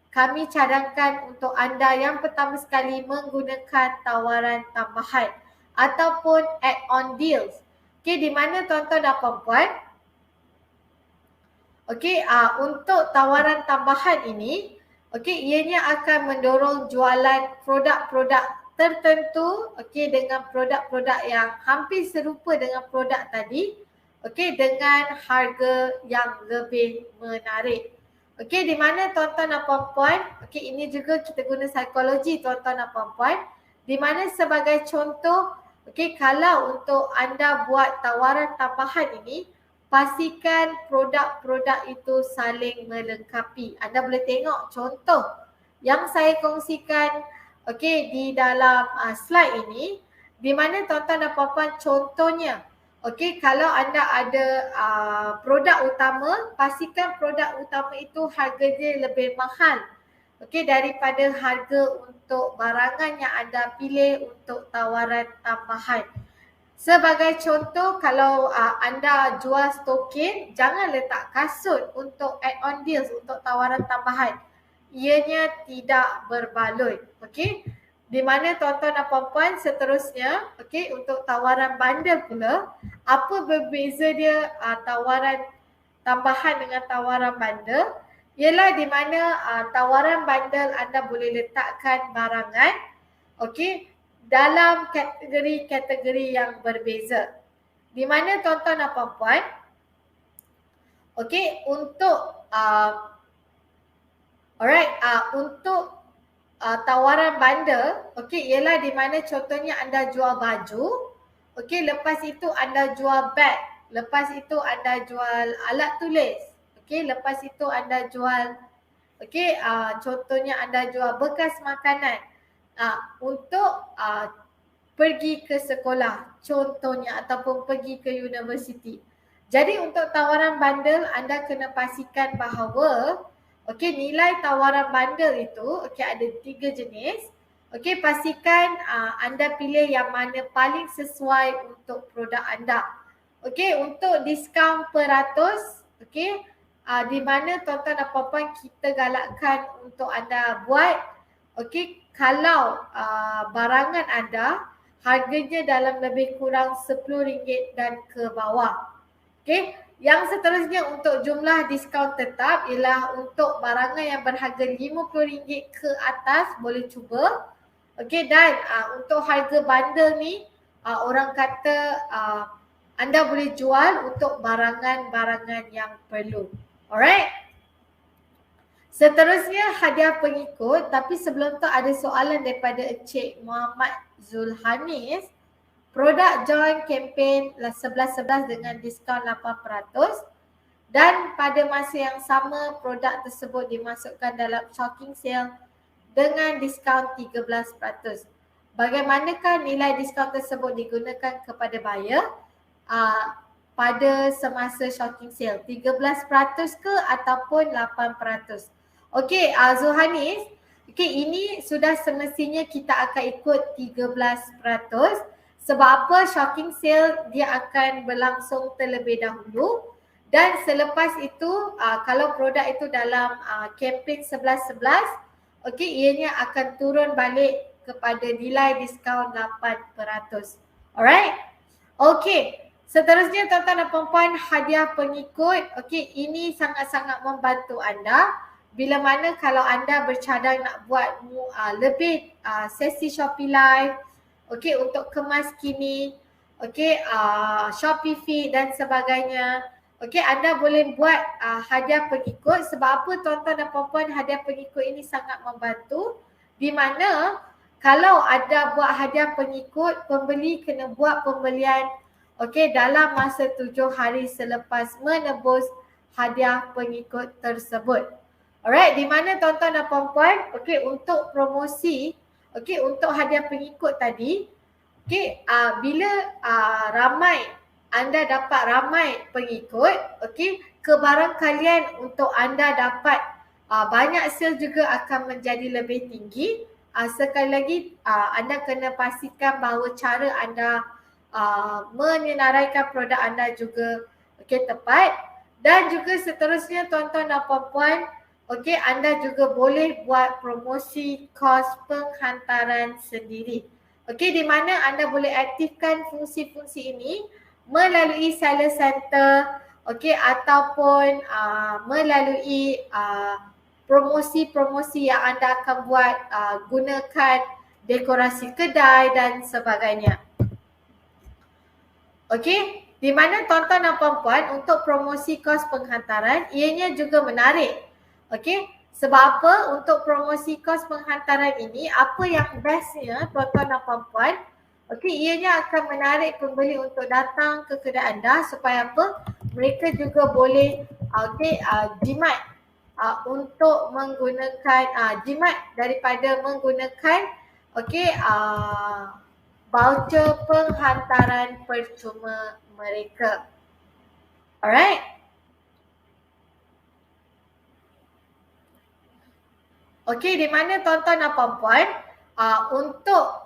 kami cadangkan untuk anda yang pertama sekali menggunakan tawaran tambahan ataupun add-on deals. Di mana tuan-tuan dan puan-puan, untuk tawaran tambahan ini, ianya akan mendorong jualan produk-produk tertentu, dengan produk-produk yang hampir serupa dengan produk tadi, dengan harga yang lebih menarik. Di mana tuan-tuan dan puan-puan, ini juga kita guna psikologi tuan-tuan dan puan-puan, di mana sebagai contoh, kalau untuk anda buat tawaran tambahan ini, pastikan produk-produk itu saling melengkapi. Anda boleh tengok contoh yang saya kongsikan di dalam slide ini, di mana tuan-tuan dan puan-puan contohnya, kalau anda ada produk utama, pastikan produk utama itu harganya lebih mahal daripada harga untuk barangan yang anda pilih untuk tawaran tambahan. Sebagai contoh, kalau anda jual token, jangan letak kasut untuk add-on deals, untuk tawaran tambahan. Ianya tidak berbaloi. Okey. Di mana tuan-tuan dan puan-puan seterusnya, okey, untuk tawaran bundle pula, apa berbeza dia tawaran tambahan dengan tawaran bundle? Ialah di mana tawaran bundle anda boleh letakkan barangan, okey, dalam kategori-kategori yang berbeza. Di mana tuan-tuan dan puan-puan, okey, untuk untuk tawaran bundle, okey, ialah di mana contohnya anda jual baju, okey, lepas itu anda jual beg, lepas itu anda jual alat tulis, okey, lepas itu anda jual, okey, contohnya anda jual bekas makanan untuk pergi ke sekolah contohnya, ataupun pergi ke universiti. Jadi untuk tawaran bundle, anda kena pastikan bahawa okey, nilai tawaran bundle itu okey ada 3 jenis. Okey, pastikan anda pilih yang mana paling sesuai untuk produk anda. Okey, untuk diskaun peratus, okey, di mana tuan-tuan dan puan-puan kita galakkan untuk anda buat, okey, kalau barangan anda harganya dalam lebih kurang RM10 dan ke bawah. Okey, yang seterusnya untuk jumlah diskaun tetap ialah untuk barangan yang berharga RM50 ke atas boleh cuba. Okey, dan untuk harga bundle ni orang kata anda boleh jual untuk barangan-barangan yang perlu. Alright. Seterusnya hadiah pengikut, tapi sebelum tu ada soalan daripada Encik Muhammad Zulhanis. Produk join campaign 11-11 dengan diskaun 8% dan pada masa yang sama produk tersebut dimasukkan dalam shocking sale dengan diskaun 13%. Bagaimanakah nilai diskaun tersebut digunakan kepada buyer pada semasa shocking sale? 13% ke ataupun 8%? Okey, Zulhanis, okey, ini sudah semestinya kita akan ikut 13%. Sebab apa? Shocking sale dia akan berlangsung terlebih dahulu dan selepas itu kalau produk itu dalam kempen 11-11, okey, ianya akan turun balik kepada nilai diskaun 8%. Alright? Okey, seterusnya tuan-tuan dan puan-puan, hadiah pengikut. Okey, ini sangat-sangat membantu anda bila mana kalau anda bercadang nak buat lebih sesi Shopee Live, okey, untuk kemas kini, okey, Shopee Feed dan sebagainya. Okey, anda boleh buat hadiah pengikut. Sebab apa tuan-tuan dan puan-puan, hadiah pengikut ini sangat membantu di mana kalau ada buat hadiah pengikut, pembeli kena buat pembelian okey dalam masa 7 hari selepas menebus hadiah pengikut tersebut. Alright, di mana tuan-tuan dan puan-puan, okey, untuk promosi, okey, untuk hadiah pengikut tadi, okey, bila ramai anda dapat ramai pengikut, okey, kebaran kalian untuk anda dapat banyak sale juga akan menjadi lebih tinggi. Sekali lagi anda kena pastikan bahawa cara anda menyenaraikan produk anda juga okey tepat. Dan juga seterusnya tuan-tuan dan puan-puan, okey, anda juga boleh buat promosi kos penghantaran sendiri. Okey, di mana anda boleh aktifkan fungsi-fungsi ini melalui seller center, okey, ataupun melalui promosi-promosi yang anda akan buat, gunakan dekorasi kedai dan sebagainya. Okey, di mana tuan-tuan dan puan-puan untuk promosi kos penghantaran ianya juga menarik. Okey, sebab apa? Untuk promosi kos penghantaran ini, apa yang bestnya tuan-tuan dan puan-puan, okey, ianya akan menarik pembeli untuk datang ke kedai anda supaya apa? Mereka juga boleh jimat untuk menggunakan jimat daripada menggunakan okey voucher penghantaran percuma mereka. Alright. Okey, di mana tuan-tuan dan puan-puan untuk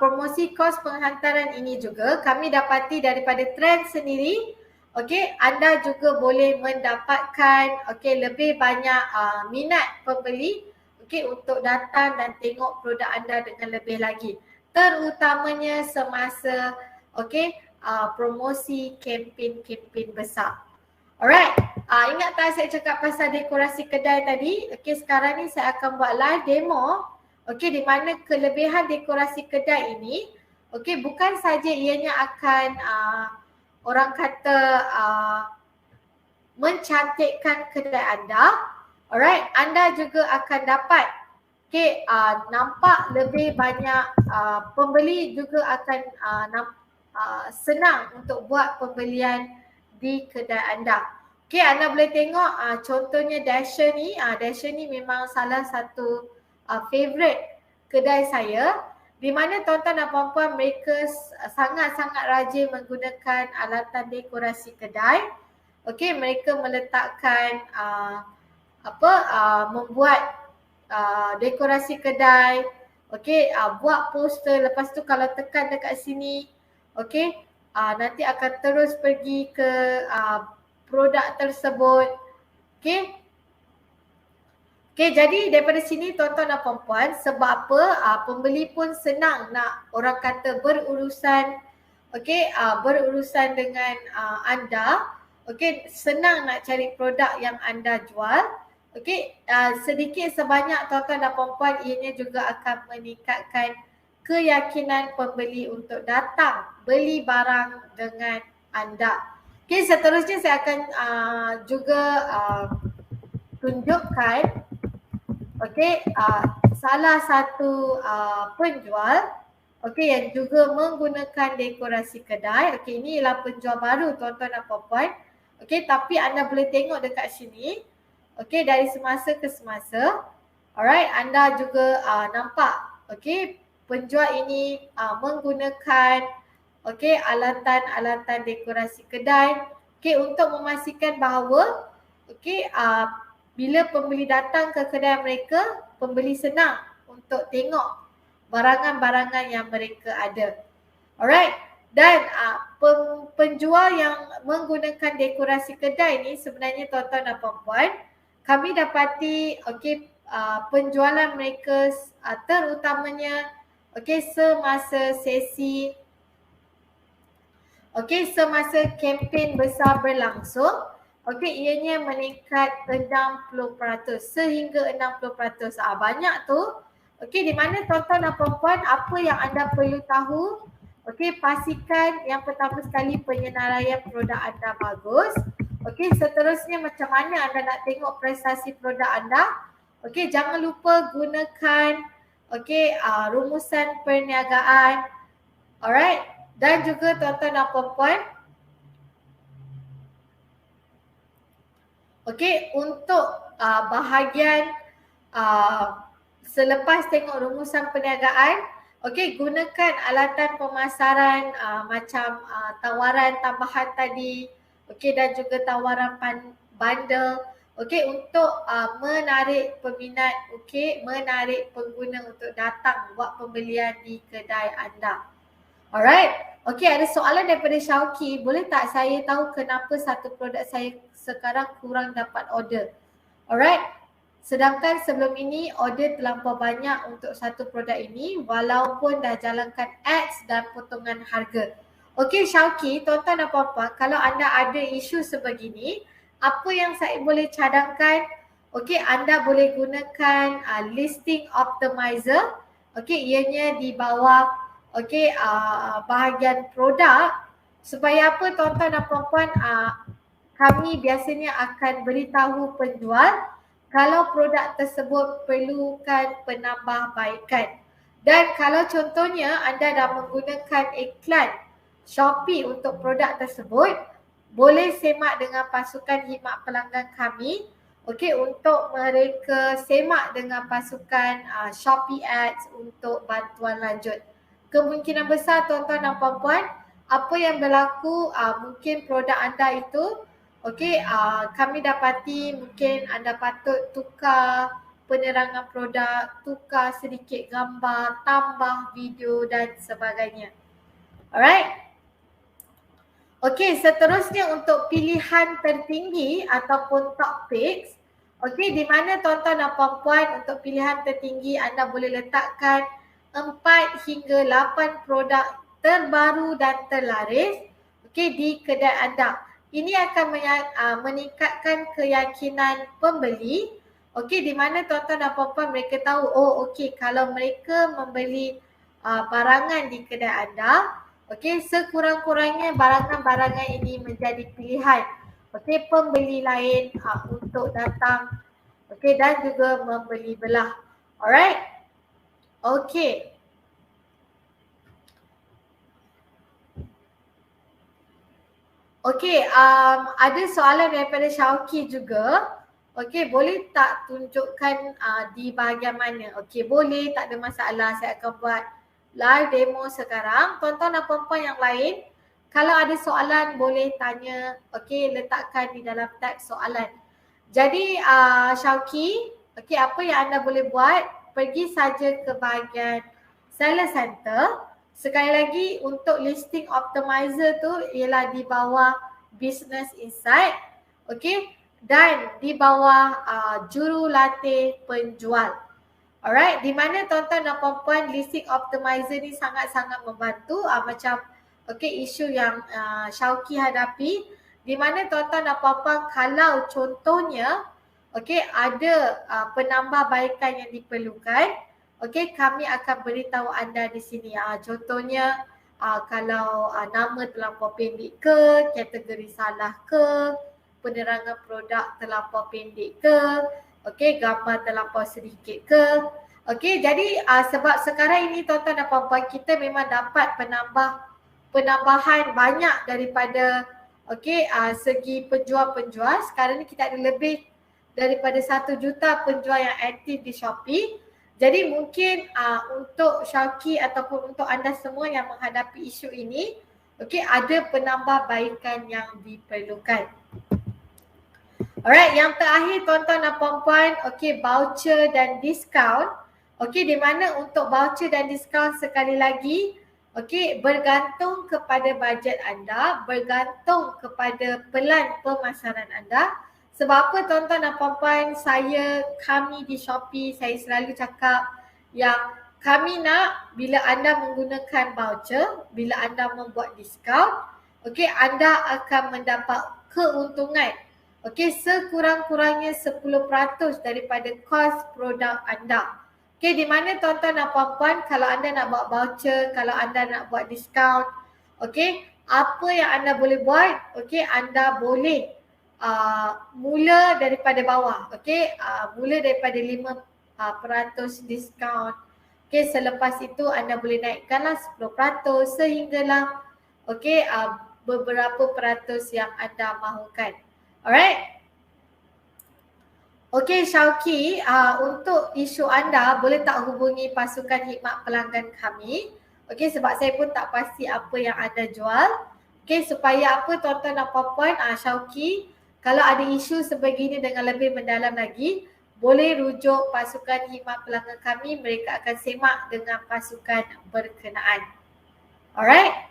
promosi kos penghantaran ini juga kami dapati daripada trend sendiri. Okey, anda juga boleh mendapatkan lebih banyak minat pembeli untuk datang dan tengok produk anda dengan lebih lagi. Terutamanya semasa promosi kempen besar. Alright, ingat tak saya cakap pasal dekorasi kedai tadi? Sekarang ni saya akan buat live demo. Di mana kelebihan dekorasi kedai ini, bukan saja ianya akan orang kata mencantikkan kedai anda. Alright, anda juga akan dapat nampak lebih banyak pembeli juga akan senang untuk buat pembelian di kedai anda. Anda boleh tengok contohnya Dasher ni. Dasher ni memang salah satu favorite kedai saya, di mana tuan-tuan dan puan-puan mereka sangat-sangat rajin menggunakan alatan dekorasi kedai. Mereka meletakkan membuat dekorasi kedai, buat poster. Lepas tu kalau tekan dekat sini, nanti akan terus pergi ke produk tersebut. Jadi daripada sini tuan-tuan dan puan-puan, sebab apa pembeli pun senang nak orang kata berurusan berurusan dengan anda. Senang nak cari produk yang anda jual. Sedikit sebanyak tuan-tuan dan puan-puan, ianya juga akan meningkatkan keyakinan pembeli untuk datang beli barang dengan anda. Seterusnya saya akan juga tunjukkan salah satu penjual yang juga menggunakan dekorasi kedai. Ini ialah penjual baru tuan-tuan dan puan-puan. Tapi anda boleh tengok dekat sini. Dari semasa ke semasa. Alright, anda juga nampak penjual ini menggunakan alatan-alatan dekorasi kedai untuk memastikan bahawa bila pembeli datang ke kedai mereka, pembeli senang untuk tengok barangan-barangan yang mereka ada. Alright, dan penjual yang menggunakan dekorasi kedai ni sebenarnya tuan-tuan dan puan-puan, kami dapati penjualan mereka terutamanya semasa sesi semasa kempen besar berlangsung, ianya meningkat 60% sehingga 60%. Banyak tu. Di mana tuan-tuan dan puan-puan, apa yang anda perlu tahu, pastikan yang pertama sekali penyenaraian produk anda bagus. Seterusnya macam mana anda nak tengok prestasi produk anda. Jangan lupa gunakan rumusan perniagaan. Alright, dan juga tuan-tuan dan puan-puan, untuk bahagian selepas tengok rumusan perniagaan, gunakan alatan pemasaran macam tawaran tambahan tadi, dan juga tawaran bundle, untuk menarik peminat, menarik pengguna untuk datang buat pembelian di kedai anda. Alright, ada soalan daripada Syauki. Boleh tak saya tahu kenapa satu produk saya sekarang kurang dapat order? Alright, sedangkan sebelum ini order terlampau banyak untuk satu produk ini walaupun dah jalankan ads dan potongan harga. Syauki, tuan-tuan dan puan-puan, kalau anda ada isu sebegini, apa yang saya boleh cadangkan, anda boleh gunakan listing optimizer. Ianya di bawah bahagian produk, supaya apa tuan-tuan dan puan-puan, kami biasanya akan beritahu penjual kalau produk tersebut perlukan penambahbaikan. Dan kalau contohnya anda dah menggunakan iklan Shopee untuk produk tersebut, boleh semak dengan pasukan khidmat pelanggan kami untuk mereka semak dengan pasukan Shopee Ads untuk bantuan lanjut. Kemungkinan besar tuan-tuan dan puan-puan, apa yang berlaku, mungkin produk anda itu kami dapati mungkin anda patut tukar penerangan produk, tukar sedikit gambar, tambah video dan sebagainya. Alright. Okey, seterusnya untuk pilihan tertinggi ataupun top picks. Okey, di mana tuan-tuan dan puan-puan untuk pilihan tertinggi anda boleh letakkan 4 hingga 8 produk terbaru dan terlaris di kedai anda. Ini akan meningkatkan keyakinan pembeli. Di mana tuan-tuan dan puan-puan mereka tahu, kalau mereka membeli barangan di kedai anda, sekurang-kurangnya barangan-barangan ini menjadi pilihan pembeli lain untuk datang dan juga membeli belah. Alright. Okay. Okay, ada soalan daripada Syauki juga. Okay, boleh tak tunjukkan di bahagian mana? Okay, boleh, tak ada masalah. Saya akan buat live demo sekarang. Tuan-tuan dan puan-puan yang lain, kalau ada soalan boleh tanya. Okay, letakkan di dalam tab soalan. Jadi Syauki, okay, apa yang anda boleh buat? Pergi saja ke bahagian Seller Center. Sekali lagi untuk listing optimizer tu ialah di bawah Business Insight. Okay. Dan di bawah jurulatih penjual. Alright, di mana tuan-tuan dan puan-puan listing optimizer ni sangat-sangat membantu macam isu yang Syauki hadapi, di mana tuan-tuan dan puan-puan kalau contohnya ada penambahbaikan yang diperlukan, kami akan beritahu anda di sini. Contohnya kalau nama terlampau pendek ke, kategori salah ke, penerangan produk terlampau pendek ke, gambar terlampau sedikit ke. Jadi sebab sekarang ini tuan-tuan dan puan-puan kita memang dapat penambahan banyak daripada segi penjual-penjual. Sekarang ni kita ada lebih daripada 1 juta penjual yang aktif di Shopee. Jadi mungkin untuk Syauki ataupun untuk anda semua yang menghadapi isu ini, ada penambahbaikan yang diperlukan. Alright, yang terakhir tuan-tuan dan puan-puan, voucher dan diskaun. Di mana untuk voucher dan diskaun sekali lagi, bergantung kepada bajet anda, bergantung kepada pelan pemasaran anda. Sebab apa tuan-tuan dan puan-puan, kami di Shopee, saya selalu cakap yang kami nak bila anda menggunakan voucher, bila anda membuat diskaun, anda akan mendapat keuntungan sekurang-kurangnya 10% daripada kos produk anda. Di mana tuan-tuan dan puan-puan, kalau anda nak buat voucher, kalau anda nak buat diskaun, apa yang anda boleh buat? Anda boleh mula daripada bawah. Mula daripada 5% diskaun. Selepas itu anda boleh naikkanlah 10% sehinggalah beberapa peratus yang anda mahukan. Alright. Syauki, untuk isu anda boleh tak hubungi pasukan khidmat pelanggan kami? Sebab saya pun tak pasti apa yang anda jual. Supaya apa tuan-tuan dan puan-puan, Syauki, kalau ada isu sebegini dengan lebih mendalam lagi, boleh rujuk pasukan khidmat pelanggan kami, mereka akan semak dengan pasukan berkenaan. Alright.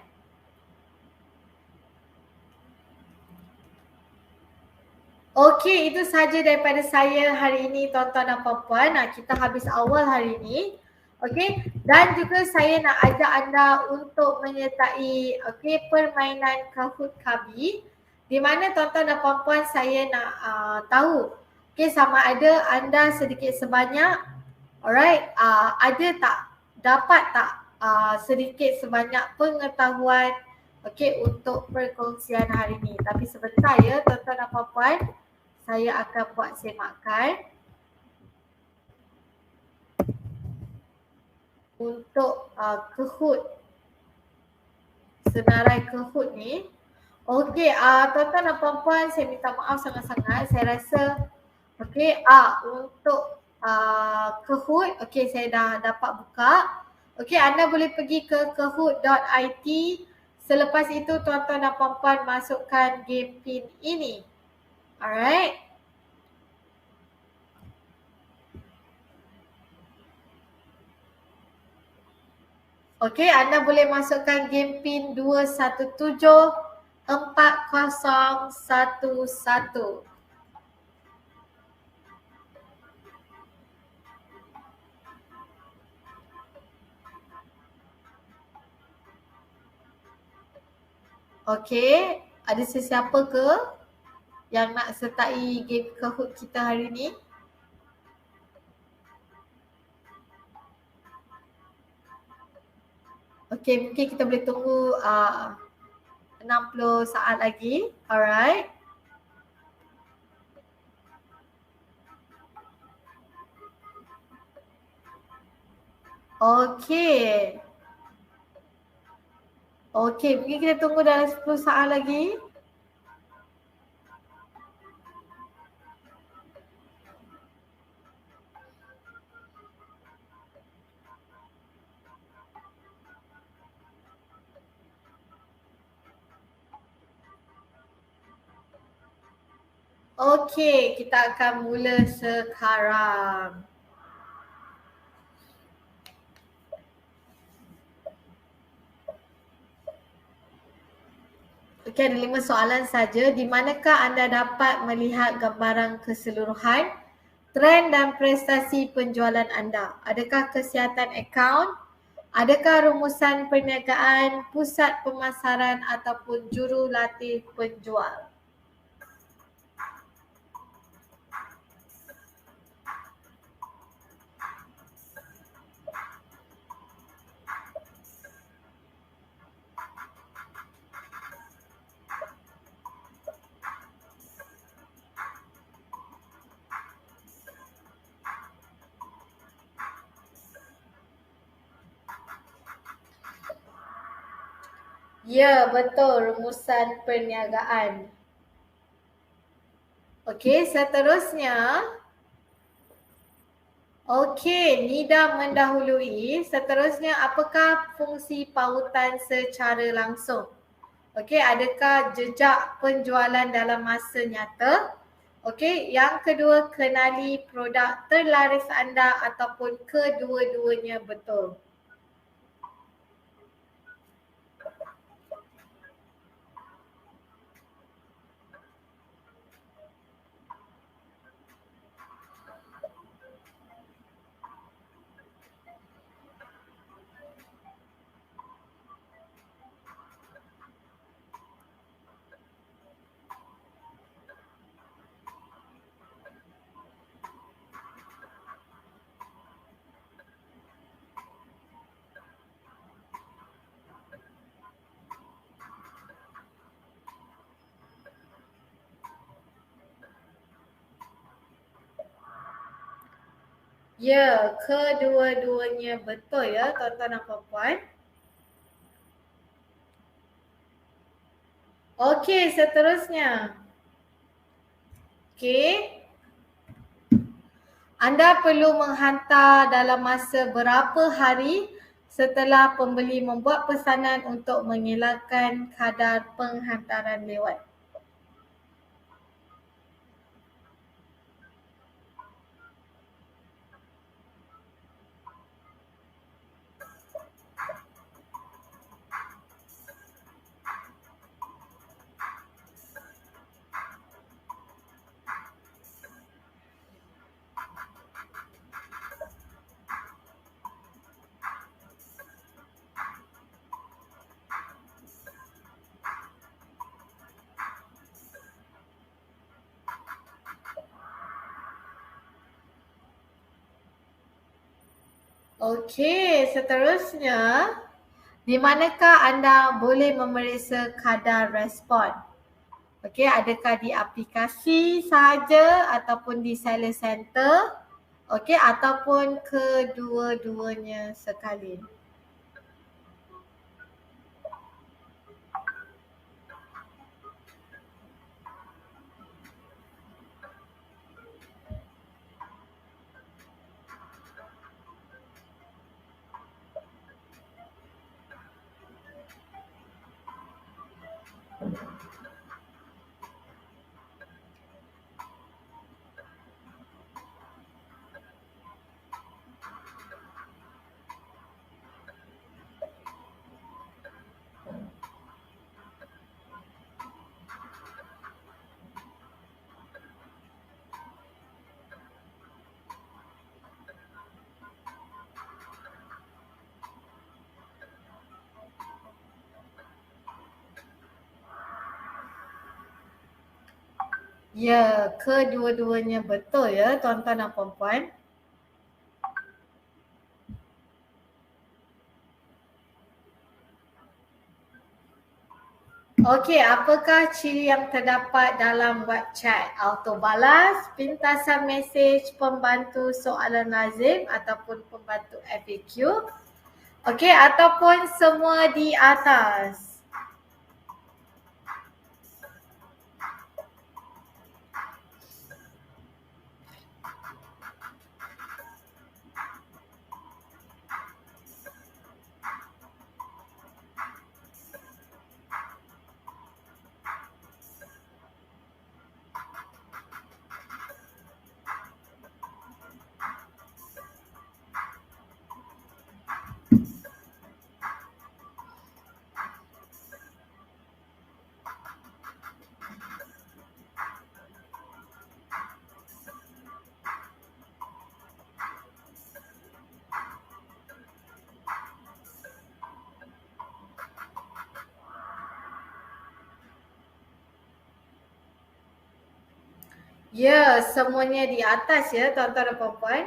Itu sahaja daripada saya hari ini tuan-tuan dan puan-puan. Kita habis awal hari ini. Dan juga saya nak ajak anda untuk menyertai permainan Kahoot Kabi, di mana tuan-tuan dan puan-puan saya nak tahu sama ada anda sedikit sebanyak ada tak, dapat tak sedikit sebanyak pengetahuan untuk perkongsian hari ini. Tapi sebentar ya tuan-tuan dan puan-puan, saya akan buat semakan untuk Kahoot, senarai Kahoot ni. Tuan-tuan dan puan-puan, saya minta maaf sangat-sangat. Saya rasa untuk Kahoot, saya dah dapat buka. Anda boleh pergi ke kahoot.it. Selepas itu tuan-tuan dan puan-puan masukkan game pin ini. Alright. Okey, anda boleh masukkan game pin 2174011. Okey, ada sesiapa ke yang nak sertai game Kahoot kita hari ni? Okey, mungkin kita boleh tunggu 60 saat lagi. Alright. Okey. Okey, mungkin kita tunggu dalam 10 saat lagi. Okey, kita akan mula sekarang. Okey, ada 5 soalan saja. Di manakah anda dapat melihat gambaran keseluruhan trend dan prestasi penjualan anda? Adakah kesihatan akaun? Adakah rumusan perniagaan, pusat pemasaran ataupun jurulatih penjual? Ya, betul, rumusan perniagaan. Okey, seterusnya. Okey, Nida mendahului. Seterusnya, apakah fungsi pautan secara langsung? Okey, adakah jejak penjualan dalam masa nyata? Okey, yang kedua, kenali produk terlaris anda ataupun kedua-duanya betul. Ya, kedua-duanya betul ya tuan-tuan dan puan-puan. Okey, seterusnya. Okey. Anda perlu menghantar dalam masa berapa hari setelah pembeli membuat pesanan untuk mengelakkan kadar penghantaran lewat? Okey, seterusnya, di manakah anda boleh memeriksa kadar respon? Okey, adakah di aplikasi sahaja ataupun di seller center? Okey, ataupun kedua-duanya sekali? Ya, kedua-duanya betul ya tuan-tuan dan puan-puan. Okey, apakah ciri yang terdapat dalam web chat? Auto balas, pintasan mesej, pembantu soalan lazim ataupun pembantu FAQ? Okey, ataupun semua di atas? Ya, semuanya di atas ya tuan-tuan dan puan-puan.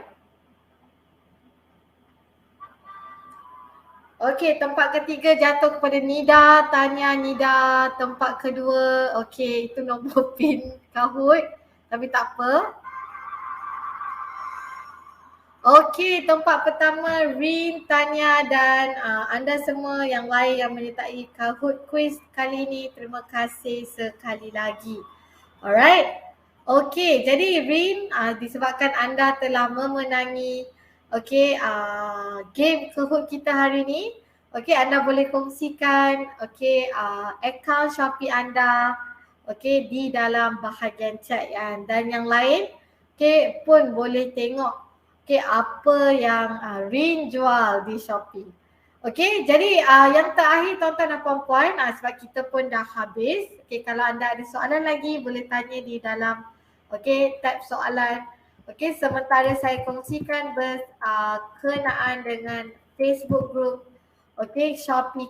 Okey, tempat ketiga jatuh kepada Nida, tanya Nida. Tempat kedua, okey, itu nombor pin Kahoot. Tapi tak apa. Okey, tempat pertama Rin, Tanya dan anda semua yang lain yang menyertai Kahoot quiz kali ini, terima kasih sekali lagi. Alright. Okey, jadi Rin, disebabkan anda telah memenangi game Kahoot kita hari ini, anda boleh kongsikan akaun Shopee anda di dalam bahagian chat dan yang lain pun boleh tengok apa yang Rin jual di Shopee. Okey, jadi yang terakhir tuan-tuan dan puan-puan, sebab kita pun dah habis. Okey, kalau anda ada soalan lagi boleh tanya di dalam tab soalan. Okey, sementara saya kongsikan berkenaan dengan Facebook group Shopee